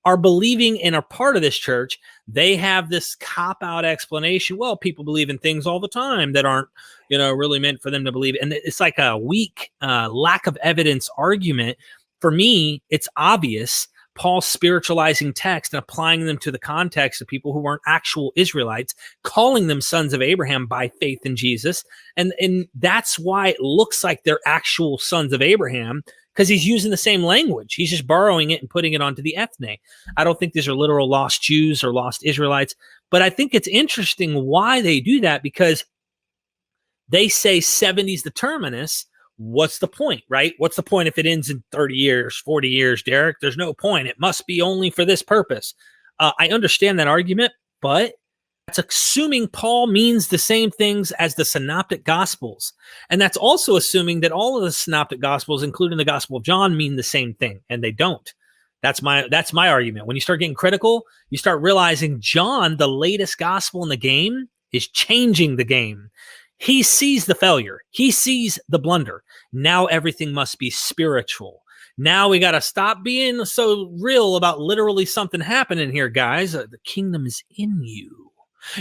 are believing and are part of this church? They have this cop-out explanation. Well, people believe in things all the time that aren't, really meant for them to believe. And it's like a weak lack of evidence argument. For me, it's obvious. Paul spiritualizing text and applying them to the context of people who weren't actual Israelites, calling them sons of Abraham by faith in Jesus. And that's why it looks like they're actual sons of Abraham, because he's using the same language. He's just borrowing it and putting it onto the ethne. I don't think these are literal lost Jews or lost Israelites, but I think it's interesting why they do that, because they say 70 is the terminus. What's the point, right? What's the point if it ends in 30 years, 40 years, Derek? There's no point. It must be only for this purpose. I understand that argument, but that's assuming Paul means the same things as the synoptic gospels. And that's also assuming that all of the synoptic gospels, including the Gospel of John, mean the same thing, and they don't. That's my argument. When you start getting critical, you start realizing John, the latest gospel in the game, is changing the game. He sees the failure. He sees the blunder. Now everything must be spiritual. Now we got to stop being so real about literally something happening here, guys. The kingdom is in you.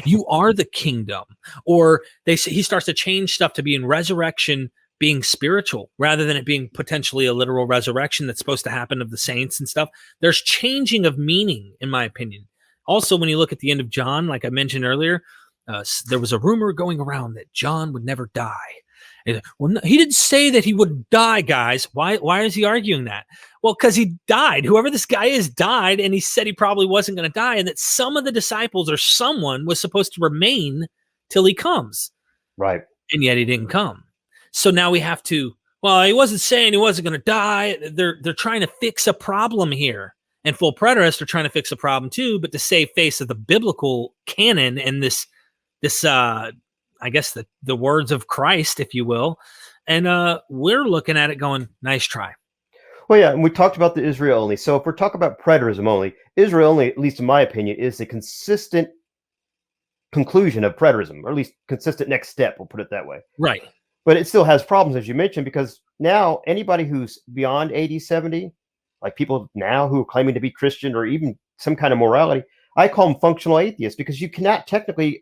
You are the kingdom. Or he starts to change stuff to be in resurrection, being spiritual, rather than it being potentially a literal resurrection that's supposed to happen of the saints and stuff. There's changing of meaning, in my opinion. Also, when you look at the end of John, like I mentioned earlier, there was a rumor going around that John would never die. Well, no, he didn't say that he would die, guys. Why is he arguing that? Well, because he died. Whoever this guy is died, and he said he probably wasn't going to die, and that some of the disciples or someone was supposed to remain till he comes. Right. And yet he didn't come. So now we have to, well, he wasn't saying he wasn't going to die. They're trying to fix a problem here. And full preterists are trying to fix a problem too, but to save face of the biblical canon and this I guess the words of Christ, if you will. And we're looking at it going, nice try. Well, yeah, and we talked about the Israel only. So if we're talking about preterism only, Israel only, at least in my opinion, is a consistent conclusion of preterism, or at least consistent next step. We'll put it that way. Right. But it still has problems, as you mentioned, because now anybody who's beyond AD 70, like people now who are claiming to be Christian or even some kind of morality, I call them functional atheists because you cannot technically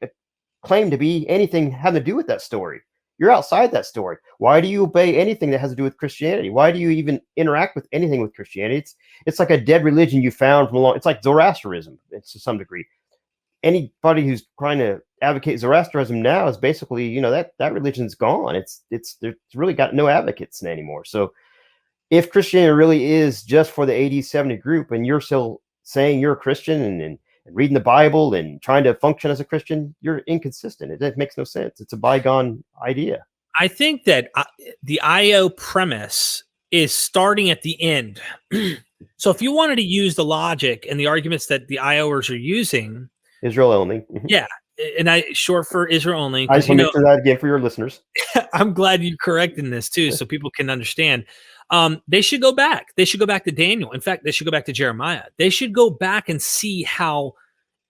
claim to be anything having to do with that story. You're outside that story. Why do you obey anything that has to do with Christianity? Why do you even interact with anything with Christianity? It's like a dead religion you found from a long. It's like Zoroastrianism, it's to some degree. Anybody who's trying to advocate Zoroastrianism now is basically, you know, that religion's gone. It's really got no advocates anymore. So if Christianity really is just for the AD 70 group, and you're still saying you're a Christian and reading the Bible and trying to function as a Christian, you're inconsistent. It makes no sense. It's a bygone idea. I think that the IO premise is starting at the end. So if you wanted to use the logic and the arguments that the IOers are using, Israel only. Yeah, and short for Israel only. I just want to mention that again for your listeners. I'm glad you corrected this too, so people can understand. They should go back. They should go back to Daniel. In fact, they should go back to Jeremiah. They should go back and see how,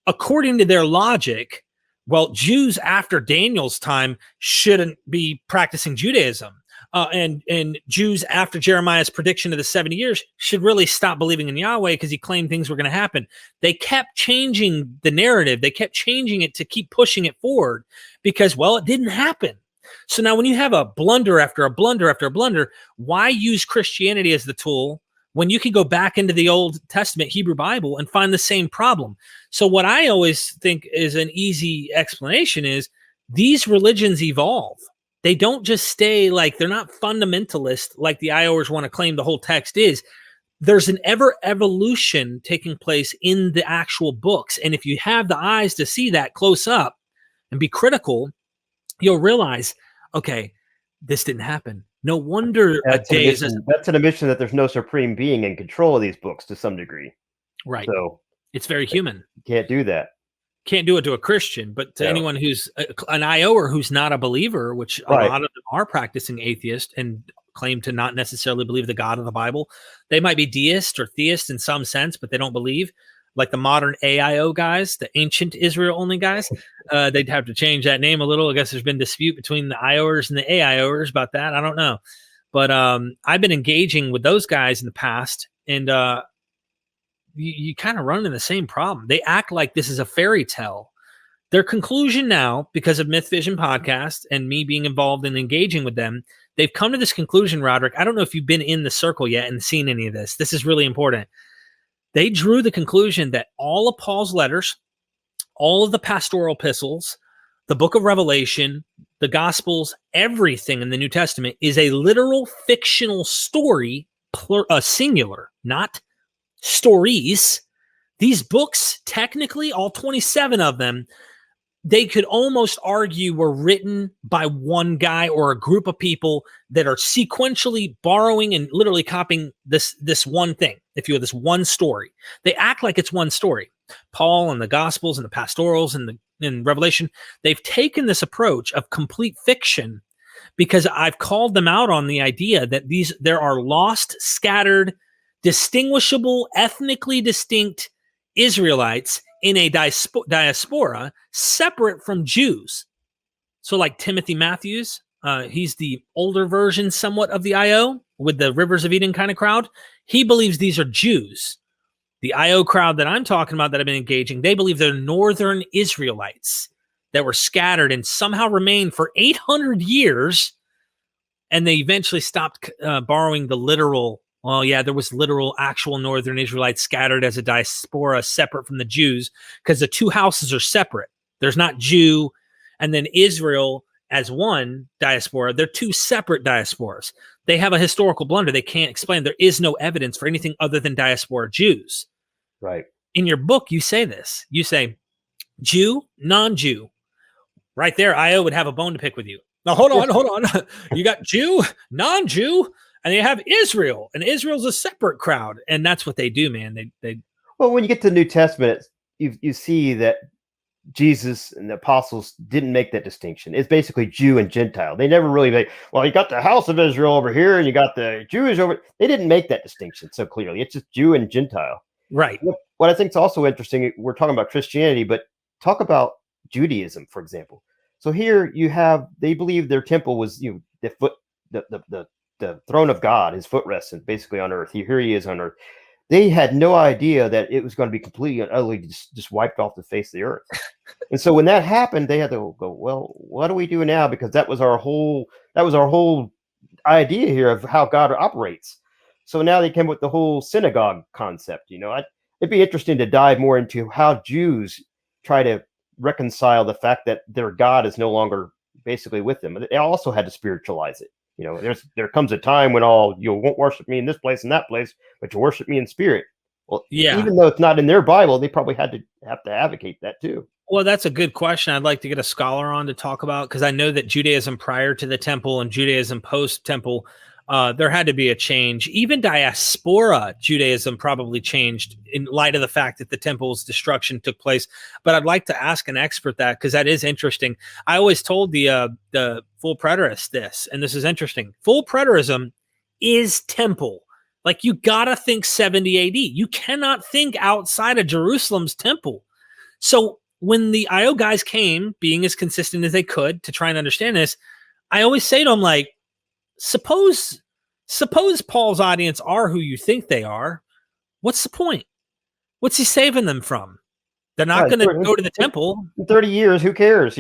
according to their logic, well, Jews after Daniel's time shouldn't be practicing Judaism. And Jews after Jeremiah's prediction of the 70 years should really stop believing in Yahweh because he claimed things were going to happen. They kept changing the narrative. They kept changing it to keep pushing it forward because, well, it didn't happen. So now when you have a blunder after a blunder after a blunder, why use Christianity as the tool when you can go back into the Old Testament Hebrew Bible and find the same problem? So what I always think is an easy explanation is these religions evolve. They don't just stay like, they're not fundamentalist like the IOers want to claim the whole text is. There's an evolution taking place in the actual books. And if you have the eyes to see that close up and be critical, you'll realize, okay, this didn't happen. No wonder that's an admission that there's no supreme being in control of these books to some degree. Right. So it's very human. You can't do that. Can't do it to a Christian, but to anyone who's an IOer who's not a believer, which a lot of them are practicing atheist and claim to not necessarily believe the God of the Bible. They might be deist or theist in some sense, but they don't believe. Like the modern AIO guys, the ancient Israel only guys, they'd have to change that name a little. I guess there's been dispute between the IOers and the AIOers about that. I don't know. But I've been engaging with those guys in the past, and you kind of run into the same problem. They act like this is a fairy tale. Their conclusion now, because of MythVision podcast and me being involved in engaging with them, they've come to this conclusion, Roderick. I don't know if you've been in the circle yet and seen any of this. This is really important. They drew the conclusion that all of Paul's letters, all of the pastoral epistles, the book of Revelation, the Gospels, everything in the New Testament is a literal fictional story, singular, not stories. These books, technically, all 27 of them, they could almost argue were written by one guy or a group of people that are sequentially borrowing and literally copying this one thing, if you will, this one story. They act like it's one story. Paul and the Gospels and the pastorals and in Revelation, they've taken this approach of complete fiction because I've called them out on the idea that there are lost, scattered, distinguishable, ethnically distinct Israelites in a diaspora separate from Jews. So like Timothy Matthews, he's the older version somewhat of the IO with the Rivers of Eden kind of crowd. He believes these are Jews. The IO crowd that I'm talking about that I've been engaging, they believe they're northern Israelites that were scattered and somehow remained for 800 years. And they eventually stopped borrowing the literal. Well, yeah, there was literal actual northern Israelites scattered as a diaspora separate from the Jews because the two houses are separate. There's not Jew and then Israel as one diaspora. They're two separate diasporas. They have a historical blunder. They can't explain. There is no evidence for anything other than diaspora Jews. Right. In your book, you say this. You say Jew, non-Jew. Right there, IO would have a bone to pick with you. Now, hold on. You got Jew, non-Jew, and you have Israel, and Israel's a separate crowd, and that's what they do, man. They Well, when you get to the New Testament, you see that Jesus and the apostles didn't make that distinction. It's basically Jew and Gentile. They never really like, well, you got the house of Israel over here and you got the Jewish over. They didn't make that distinction so clearly. It's just Jew and Gentile. Right. What I think is also interesting, we're talking about Christianity, but talk about Judaism, for example. So here you have, they believe their temple was, the throne of God, his footrest, basically on earth. Here he is on earth. They had no idea that it was going to be completely and utterly just wiped off the face of the earth. And so when that happened, they had to go, well, what do we do now? Because that was our whole idea here of how God operates. So now they came with the whole synagogue concept. It'd be interesting to dive more into how Jews try to reconcile the fact that their God is no longer basically with them. They also had to spiritualize it. There comes a time when you won't worship me in this place and that place, but you worship me in spirit. Well, yeah. Even though it's not in their Bible, they probably have to advocate that too. Well, that's a good question. I'd like to get a scholar on to talk about, because I know that Judaism prior to the temple and Judaism post-temple, there had to be a change. Even diaspora Judaism probably changed in light of the fact that the temple's destruction took place. But I'd like to ask an expert that, because that is interesting. I always told the full preterist this, and this is interesting. Full preterism is temple. Like, you gotta think 70 AD. You cannot think outside of Jerusalem's temple. So when the IO guys came, being as consistent as they could to try and understand this, I always say to them, like, suppose Paul's audience are who you think they are. What's the point? What's he saving them from? They're not going to go to the temple. In 30 years, who cares,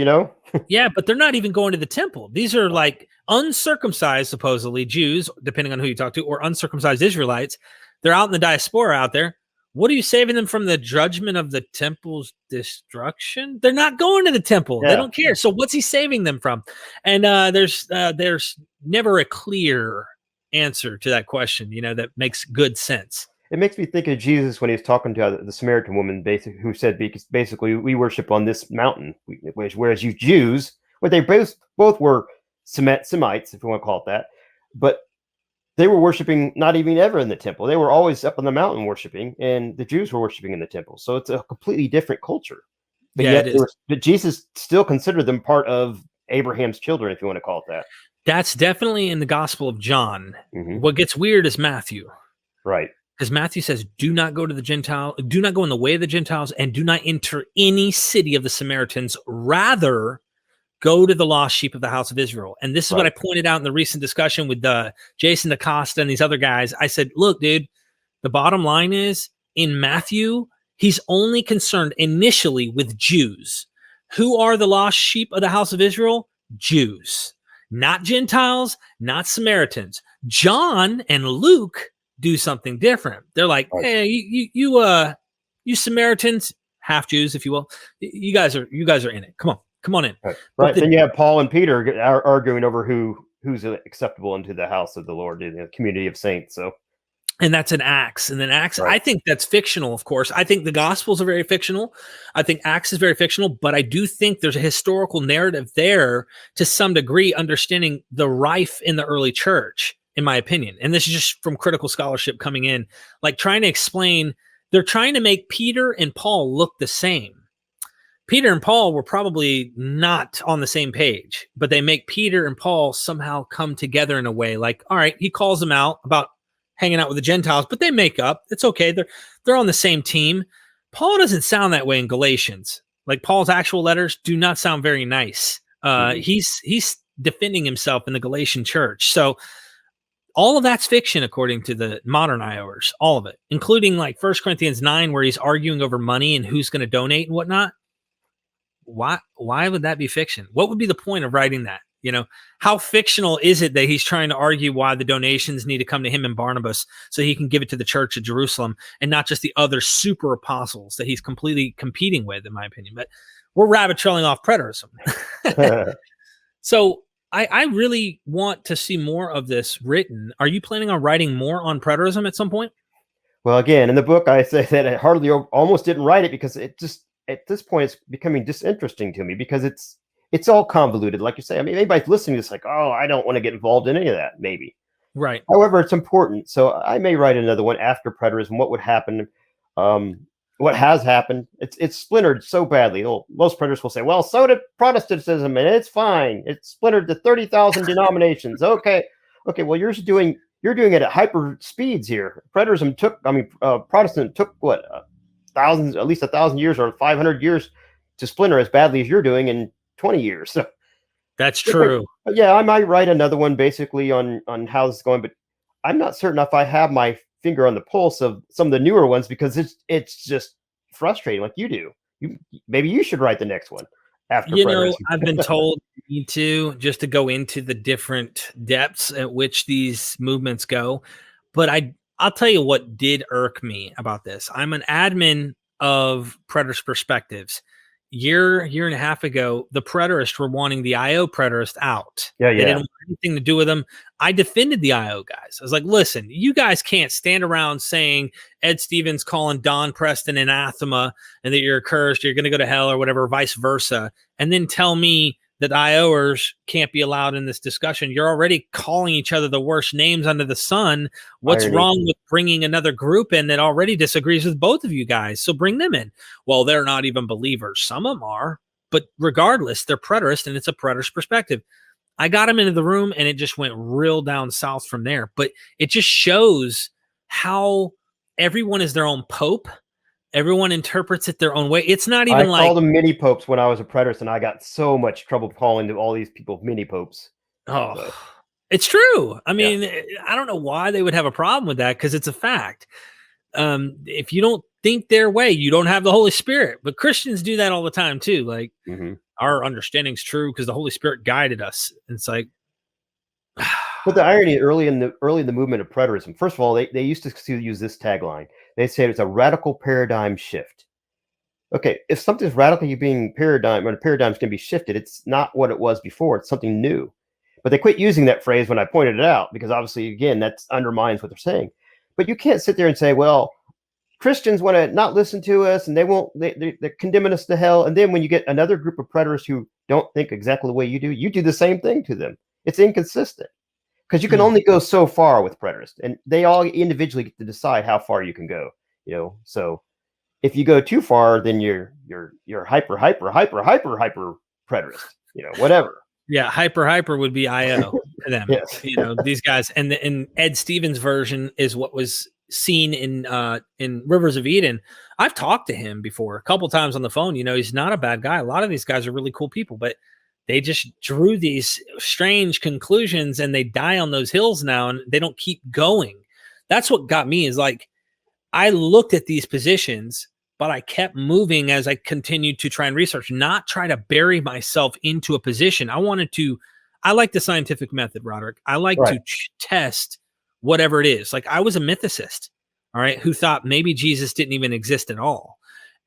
Yeah, but they're not even going to the temple. These are like uncircumcised, supposedly, Jews, depending on who you talk to, or uncircumcised Israelites. They're out in the diaspora out there. What are you saving them from? The judgment of the temple's destruction? They're not going to the temple. Yeah. They don't care. So what's he saving them from? And there's never a clear answer to that question, that makes good sense. It makes me think of Jesus when he was talking to the Samaritan woman, who said, basically, we worship on this mountain, whereas you Jews, they both were Semites, if you want to call it that, but they were worshiping not even ever in the temple. They were always up on the mountain worshiping, and the Jews were worshiping in the temple. So it's a completely different culture. But yet, but Jesus still considered them part of Abraham's children, if you want to call it that. That's definitely in the Gospel of John. Mm-hmm. What gets weird is Matthew. Right. Because Matthew says, do not go to the Gentile, do not go in the way of the Gentiles, and do not enter any city of the Samaritans. Rather, go to the lost sheep of the house of Israel. And this is what I pointed out in the recent discussion with Jason DaCosta and these other guys. I said, look, dude, the bottom line is, in Matthew, he's only concerned initially with Jews. Who are the lost sheep of the house of Israel? Jews. Not Gentiles, not Samaritans. John and Luke do something different. They're like, hey, you Samaritans, half Jews, if you will, you guys are in it. Come on in. Right. Then you have Paul and Peter arguing over who's acceptable into the house of the Lord, in the community of saints. So, and that's an Acts. And then Acts, I think that's fictional, of course. I think the Gospels are very fictional. I think Acts is very fictional, but I do think there's a historical narrative there to some degree, understanding the rife in the early church, in my opinion. And this is just from critical scholarship coming in, like trying to explain, they're trying to make Peter and Paul look the same. Peter and Paul were probably not on the same page, but they make Peter and Paul somehow come together in a way like, all right, he calls them out about hanging out with the Gentiles, but they make up. It's okay. They're on the same team. Paul doesn't sound that way in Galatians. Like, Paul's actual letters do not sound very nice. He's defending himself in the Galatian church. So all of that's fiction, according to the modern IOers, all of it, including like 1 Corinthians 9, where he's arguing over money and who's going to donate and whatnot. Why would that be fiction? What would be the point of writing that? How fictional is it that he's trying to argue why the donations need to come to him and Barnabas so he can give it to the church of Jerusalem and not just the other super apostles that he's completely competing with, in my opinion? But we're rabbit trailing off preterism. So I really want to see more of this written. Are you planning on writing more on preterism at some point? Well, again, in the book, I say that I almost didn't write it because it just, at this point, it's becoming disinteresting to me because it's all convoluted. Like you say, I mean, anybody's listening to this like, oh, I don't want to get involved in any of that, maybe. Right. However, it's important. So I may write another one after preterism. What would happen? what has happened, it's splintered so badly. Most preterists will say, well, so did Protestantism, and it's fine. It's splintered to 30,000 denominations. Okay, well, you're doing it at hyper speeds here. Preterism took, Protestant took what, thousands, at least 1,000 years or 500 years to splinter as badly as you're doing in 20 years. So that's true. yeah, I might write another one basically on how this is going, but I'm not certain if I have my finger on the pulse of some of the newer ones, because it's just frustrating, like you do. Maybe you should write the next one after preterism. I've been told you need to, just to go into the different depths at which these movements go. But I'll tell you what did irk me about this. I'm an admin of Preterist Perspectives. Year and a half ago, the preterists were wanting the IO preterist out. Yeah. They didn't want anything to do with them. I defended the IO guys. I was like, listen, you guys can't stand around saying Ed Stevens calling Don Preston anathema and that you're cursed, you're going to go to hell or whatever, vice versa, and then tell me that IOers can't be allowed in this discussion. You're already calling each other the worst names under the sun. What's Irony. wrong with bringing another group in that already disagrees with both of you guys? So bring them in. Well, they're not even believers. Some of them are, but regardless, they're preterist, and it's a preterist perspective. I got them into the room, and it just went real down south from there. But it just shows how everyone is their own pope. Everyone interprets it their own way. It's not even I called them mini popes when I was a preterist, and I got so much trouble calling all these people mini popes. Oh, so. It's true. I mean, I don't know why they would have a problem with that, because it's a fact. If you don't think their way, you don't have the Holy Spirit. But Christians do that all the time too. Like, our understanding's true because the Holy Spirit guided us. And it's like, but the irony early in the movement of preterism, first of all, they used to use this tagline. They said it's a radical paradigm shift. Okay, if something's radically being paradigm, or the paradigm's going to be shifted, it's not what it was before. It's something new. But they quit using that phrase when I pointed it out, because obviously, again, that undermines what they're saying. But you can't sit there and say, well, Christians want to not listen to us, and they're condemning us to hell. And then when you get another group of preterists who don't think exactly the way you do the same thing to them. It's inconsistent, because you can only go so far with preterists, and they all individually get to decide how far you can go. So if you go too far, then you're hyper preterist. Whatever. Yeah, hyper would be IO to them. Yes. These guys, and Ed Stevens' version is what was seen in Rivers of Eden. I've talked to him before a couple times on the phone. He's not a bad guy. A lot of these guys are really cool people, but they just drew these strange conclusions, and they die on those hills now, and they don't keep going. That's what got me, is like, I looked at these positions, but I kept moving as I continued to try and research, not try to bury myself into a position. I like the scientific method, Roderick. I like to test whatever it is. Like, I was a mythicist, all right, who thought maybe Jesus didn't even exist at all.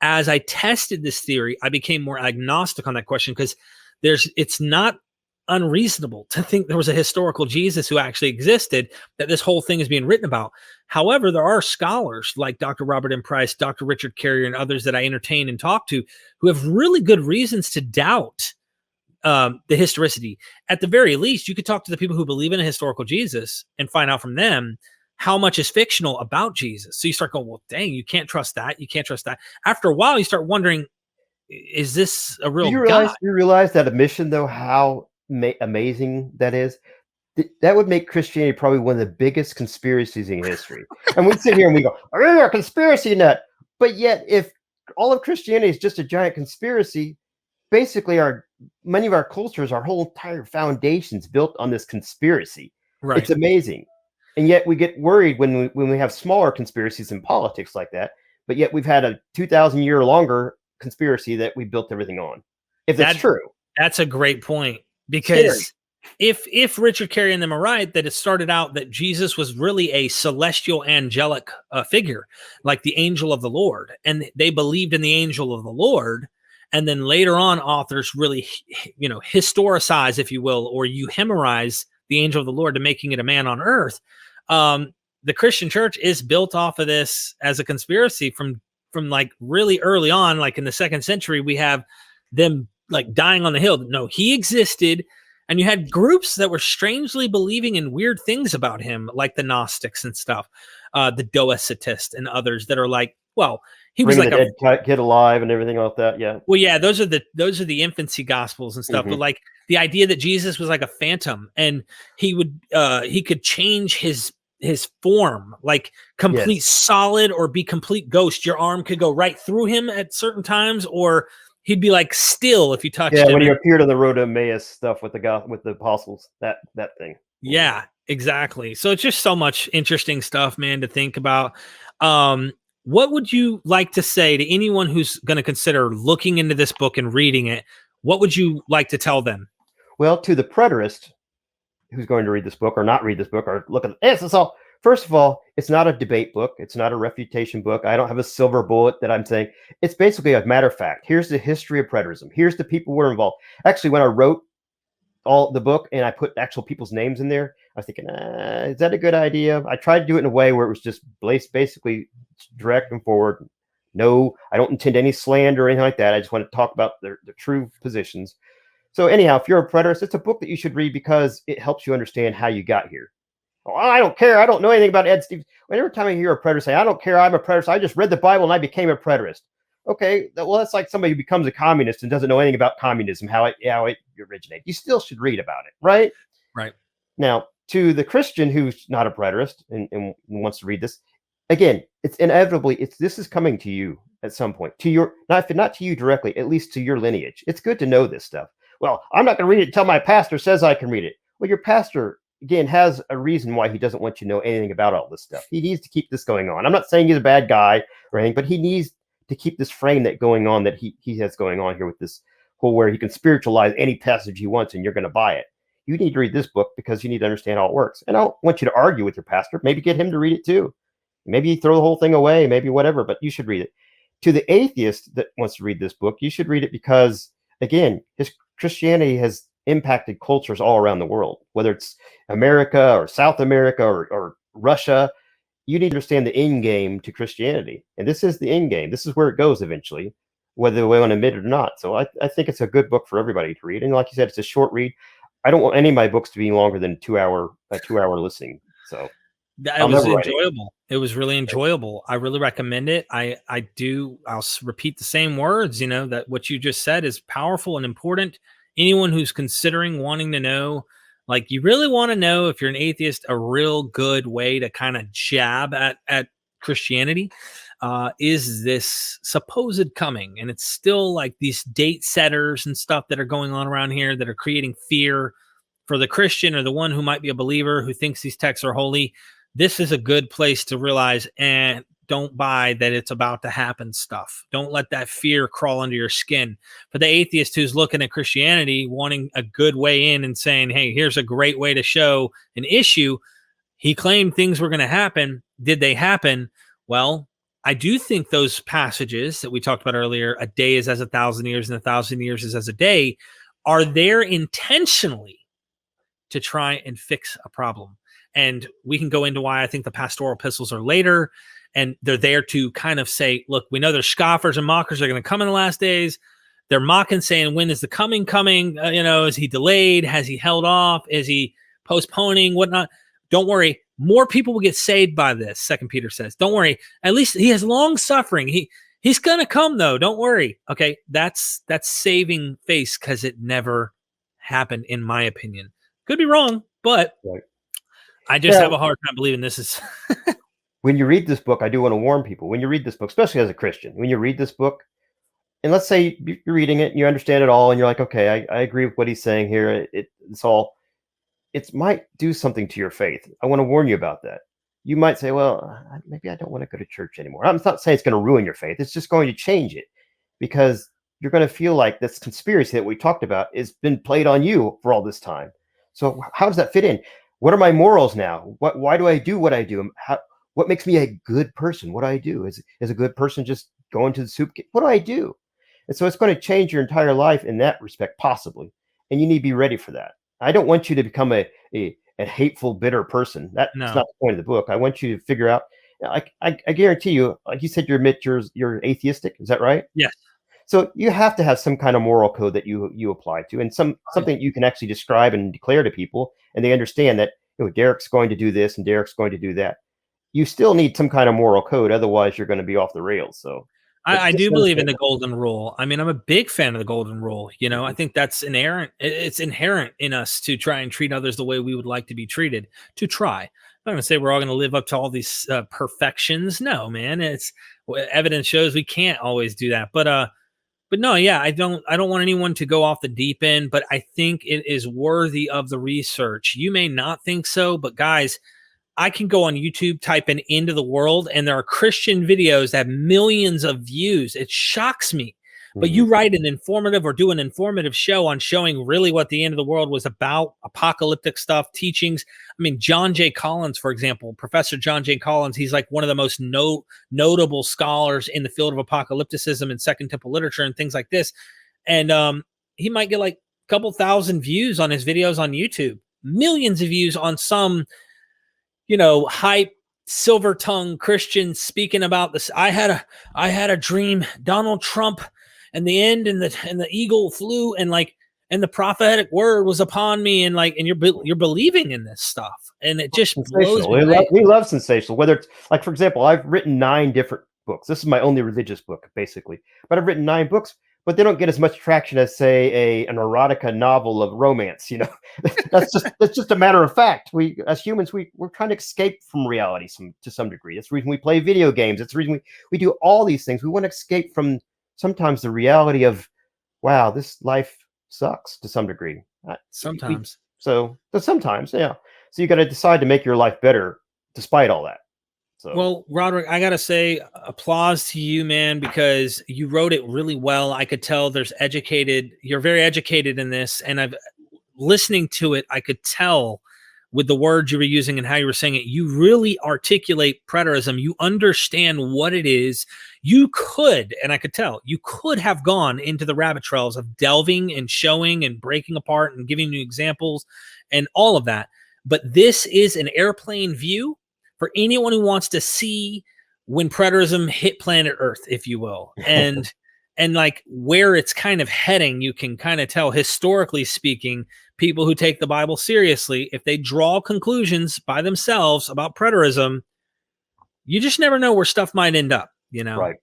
As I tested this theory, I became more agnostic on that question, because it's not unreasonable to think there was a historical Jesus who actually existed, that this whole thing is being written about. However, there are scholars like Dr. Robert M. Price, Dr. Richard Carrier, and others that I entertain and talk to, who have really good reasons to doubt the historicity. At the very least, you could talk to the people who believe in a historical Jesus and find out from them how much is fictional about Jesus. So you start going, well, dang, you can't trust that. You can't trust that. After a while, you start wondering, is this a real God? You realize that admission, though, how amazing that is? That would make Christianity probably one of the biggest conspiracies in history. And we sit here and we go, oh, you're a conspiracy nut. But yet, if all of Christianity is just a giant conspiracy, basically many of our cultures, our whole entire foundation's built on this conspiracy. Right. It's amazing. And yet we get worried when we have smaller conspiracies in politics like that. But yet we've had a 2,000 year longer conspiracy that we built everything on. If that's true. That's a great point. Because if Richard Carey and them are right, that it started out that Jesus was really a celestial angelic figure, like the angel of the Lord, and they believed in the angel of the Lord, and then later on authors really, historicize, if you will, or euhemerize the angel of the Lord to making it a man on earth. The Christian church is built off of this as a conspiracy from like really early on, like in the 2nd century. We have them like dying on the hill. No, he existed. And you had groups that were strangely believing in weird things about him, like the Gnostics and stuff, the Doecetists and others that are like, well, he was Bringing like the dead kid alive and everything like that. Yeah. well, yeah, those are the infancy gospels and stuff. But like the idea that Jesus was like a phantom and he could change his form, like complete solid or be complete ghost. Your arm could go right through him at certain times, or he'd be like still if you touched him. When he appeared on the road to Emmaus stuff with the apostles, that thing. Yeah, exactly. So it's just so much interesting stuff, man, to think about. What would you like to say to anyone who's going to consider looking into this book and reading it? What would you like to tell them? Well, to the preterist who's going to read this book or not read this book or look at this, it's all. First of all, it's not a debate book. It's not a refutation book. I don't have a silver bullet that I'm saying. It's basically a matter of fact. Here's the history of preterism. Here's the people who were involved. Actually, when I wrote all the book and I put actual people's names in there, I was thinking, is that a good idea? I tried to do it in a way where it was just basically direct and forward. No, I don't intend any slander or anything like that. I just want to talk about the true positions. So anyhow, if you're a preterist, it's a book that you should read because it helps you understand how you got here. Oh, I don't care. I don't know anything about Ed Stevens. Every time I hear a preterist say, I don't care, I'm a preterist, I just read the Bible and I became a preterist. Okay, well, that's like somebody who becomes a communist and doesn't know anything about communism, how it originated. You still should read about it, right? Right. Now, to the Christian who's not a preterist and wants to read this, again, it's inevitably, this is coming to you at some point, to your, not to you directly, at least to your lineage. It's good to know this stuff. Well, I'm not going to read it until my pastor says I can read it. Well, your pastor, again, has a reason why he doesn't want you to know anything about all this stuff. He needs to keep this going on. I'm not saying he's a bad guy or anything, but he needs to keep this frame that going on that he has going on here with this whole where he can spiritualize any passage he wants and you're going to buy it. You need to read this book because you need to understand how it works. And I don't want you to argue with your pastor. Maybe get him to read it too. Maybe throw the whole thing away, maybe whatever, but you should read it. To the atheist that wants to read this book, you should read it because, again, his Christianity has impacted cultures all around the world, whether it's America or South America or Russia. You need to understand the end game to Christianity. And this is the end game. This is where it goes eventually, whether we want to admit it or not. So I think it's a good book for everybody to read. And like you said, it's a short read. I don't want any of my books to be longer than a 2-hour listening. So it was enjoyable. It was really enjoyable. I really recommend it. I'll repeat the same words, that what you just said is powerful and important. Anyone who's considering wanting to know, like you really want to know if you're an atheist, a real good way to kind of jab at Christianity is this supposed coming. And it's still like these date setters and stuff that are going on around here that are creating fear for the Christian or the one who might be a believer who thinks these texts are holy. This is a good place to realize and don't buy that it's about to happen stuff. Don't let that fear crawl under your skin. For the atheist who's looking at Christianity, wanting a good way in and saying, hey, here's a great way to show an issue. He claimed things were going to happen. Did they happen? Well, I do think those passages that we talked about earlier, a day is as 1,000 years and 1,000 years is as a day, are there intentionally to try and fix a problem. And we can go into why I think the pastoral epistles are later, and they're there to kind of say, look, we know there's scoffers and mockers are going to come in the last days. They're mocking, saying, when is the coming? Is he delayed? Has he held off? Is he postponing? Whatnot? Don't worry. More people will get saved by this, 2 Peter says. Don't worry. At least he has long suffering. He's going to come, though. Don't worry. Okay, that's saving face because it never happened, in my opinion. Could be wrong, but right. I just have a hard time believing this is... When you read this book, I do want to warn people. When you read this book, especially as a Christian, when you read this book, and let's say you're reading it and you understand it all, and you're like, okay, I agree with what he's saying here. It might do something to your faith. I want to warn you about that. You might say, well, maybe I don't want to go to church anymore. I'm not saying it's going to ruin your faith. It's just going to change it because you're going to feel like this conspiracy that we talked about has been played on you for all this time. So how does that fit in? What are my morals now? Why do I do what I do? What makes me a good person? What do I do? Is a good person just going to the soup? What do I do? And so it's going to change your entire life in that respect, possibly. And you need to be ready for that. I don't want you to become a hateful, bitter person. That's not the point of the book. I want you to figure out, I guarantee you, like you said, you're atheistic. Is that right? Yes. So you have to have some kind of moral code that you apply to, and something you can actually describe and declare to people, and they understand that Derek's going to do this and Derek's going to do that. You still need some kind of moral code, otherwise you're going to be off the rails. So But I just do believe in understand the that. golden rule. I mean, I'm a big fan of the golden rule. You know, I think that's inherent. It's inherent in us to try and treat others the way we would like to be treated. To try. I'm not going to say we're all going to live up to all these perfections. No, man. Evidence shows we can't always do that. But no, yeah, I don't want anyone to go off the deep end. But I think it is worthy of the research. You may not think so, but guys, I can go on YouTube, type in "end of the world," and there are Christian videos that have millions of views. It shocks me. But you Mhm. write an informative or do an informative show on showing really what the end of the world was about, apocalyptic stuff, teachings. I mean, John J. Collins, for example, Professor John J. Collins, he's like one of the most notable scholars in the field of apocalypticism and Second Temple literature and things like this. And he might get like a couple thousand views on his videos on YouTube, millions of views on some hype silver tongue Christian speaking about this. I had a dream, Donald Trump, and the end, and the eagle flew, and the prophetic word was upon me, and you're believing in this stuff, and it just blows Sensational. me away. We love sensational. Whether it's like, for example, I've written 9 different books. This is my only religious book, basically. But I've written 9 books, but they don't get as much traction as, say, an erotica novel of romance. That's just a matter of fact. We, as humans, we're trying to escape from reality to some degree. That's the reason we play video games. It's the reason we do all these things. We want to escape from sometimes the reality of, wow, this life sucks to some degree. Sometimes. But sometimes, yeah. So you got to decide to make your life better despite all that. So Well, Roderick, I gotta say, applause to you, man, because you wrote it really well. I could tell you're very educated in this, and I've listening to it, I could tell with the words you were using and how you were saying it, you really articulate preterism. You understand what it is. You could, and I could tell, you could have gone into the rabbit trails of delving and showing and breaking apart and giving you examples and all of that. But this is an airplane view for anyone who wants to see when preterism hit planet Earth, if you will. And like where it's kind of heading, you can kind of tell, historically speaking, people who take the Bible seriously, if they draw conclusions by themselves about preterism, you just never know where stuff might end up. right.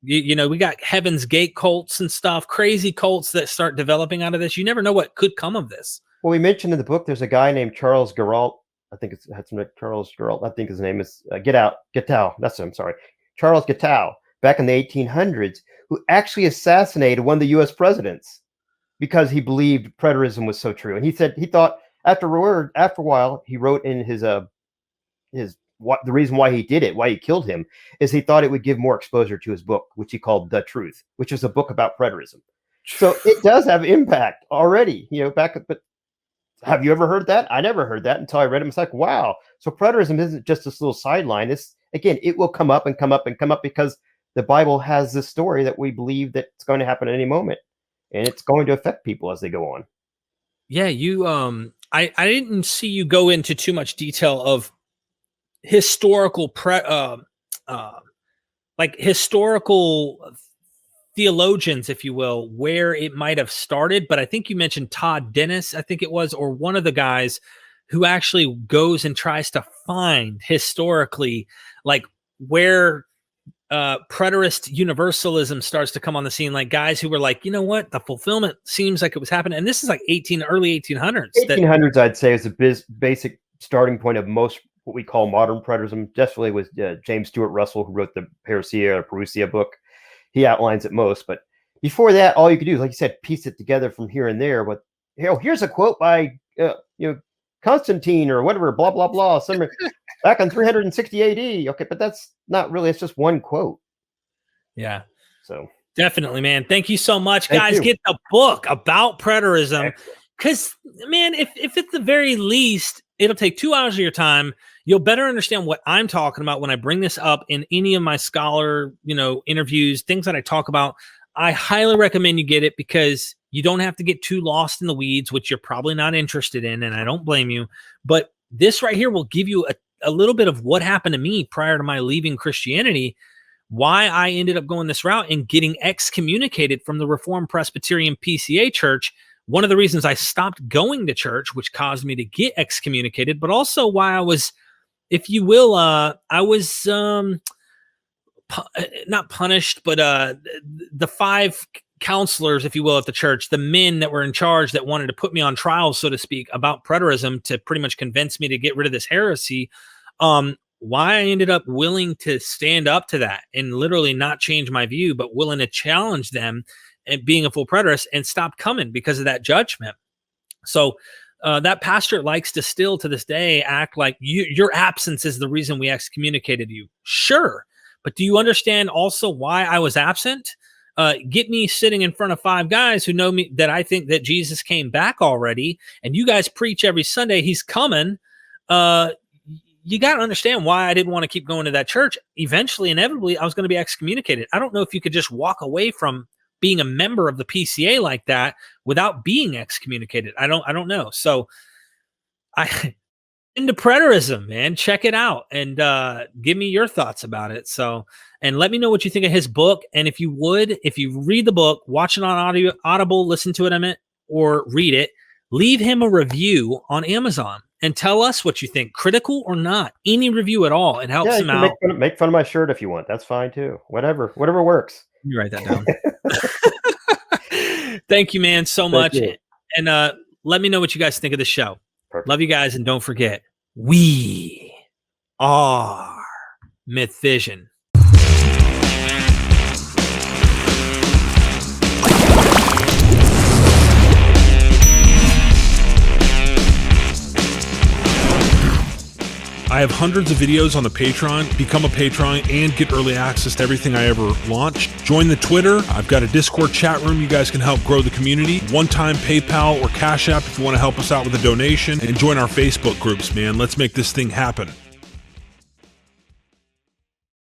We got Heaven's Gate cults and stuff, crazy cults that start developing out of this. You never know what could come of this. Well, we mentioned in the book there's a guy named Charles Geralt. I think it's had some Charles Geralt. I think his name is Gatow. That's him. Sorry, Charles Gatow. Back in the 1800s, who actually assassinated one of the U.S. presidents because he believed preterism was so true. And he said he thought after a while, he wrote in his the reason why he did it, why he killed him, is he thought it would give more exposure to his book, which he called The Truth, which is a book about preterism. So it does have impact already, but have you ever heard that? I never heard that until I read it. It's like, wow. So preterism isn't just this little sideline. It will come up and come up and come up because the Bible has this story that we believe that it's going to happen at any moment, and it's going to affect people as they go on. Yeah, I didn't see you go into too much detail of historical historical theologians, if you will, where it might have started. But I think you mentioned Todd Dennis, I think it was, or one of the guys who actually goes and tries to find historically, like where preterist universalism starts to come on the scene, like guys who were like, you know what, the fulfillment seems like it was happening. And this is like early 1800s. 1800s, I'd say, is a basic starting point of most what we call modern preterism. Definitely with James Stuart Russell, who wrote the Heresia or Parousia book. He outlines it most. But before that, all you could do is, like you said, piece it together from here and there. But here's a quote by Constantine or whatever, blah, blah, blah. Back in 360 AD. Okay, but that's not really, it's just one quote. Yeah. So definitely, man. Thank you so much, guys. Get the book about preterism. Because, man, if at the very least, it'll take 2 hours of your time, you'll better understand what I'm talking about when I bring this up in any of my scholar, interviews, things that I talk about. I highly recommend you get it because you don't have to get too lost in the weeds, which you're probably not interested in, and I don't blame you. But this right here will give you a little bit of what happened to me prior to my leaving Christianity, why I ended up going this route and getting excommunicated from the Reformed Presbyterian PCA church. One of the reasons I stopped going to church, which caused me to get excommunicated, but also why I was, if you will, I was not punished, but the 5 counselors, if you will, at the church, the men that were in charge that wanted to put me on trial, so to speak, about preterism to pretty much convince me to get rid of this heresy. Why I ended up willing to stand up to that and literally not change my view, but willing to challenge them and being a full preterist and stop coming because of that judgment. So that pastor likes to still to this day act like your absence is the reason we excommunicated you. Sure. But do you understand also why I was absent? Get me sitting in front of 5 guys who know me, that I think that Jesus came back already, and you guys preach every Sunday he's coming. You got to understand why I didn't want to keep going to that church. Eventually, inevitably, I was going to be excommunicated. I don't know if you could just walk away from being a member of the PCA like that without being excommunicated. I don't know. So I into preterism, man. Check it out and give me your thoughts about it. So, and let me know what you think of his book. And if you read the book, watch it on Audible, listen to it or read it, leave him a review on Amazon and tell us what you think, critical or not. Any review at all, it helps him out. Make fun of my shirt if you want. That's fine too. Whatever works. You write that down. Thank you, man, so much. And let me know what you guys think of the show. Perfect. Love you guys, and don't forget, we are MythVision. I have hundreds of videos on the Patreon. Become a patron and get early access to everything I ever launch. Join the Twitter. I've got a Discord chat room. You guys can help grow the community. One-time PayPal or Cash App if you want to help us out with a donation. And join our Facebook groups, man. Let's make this thing happen.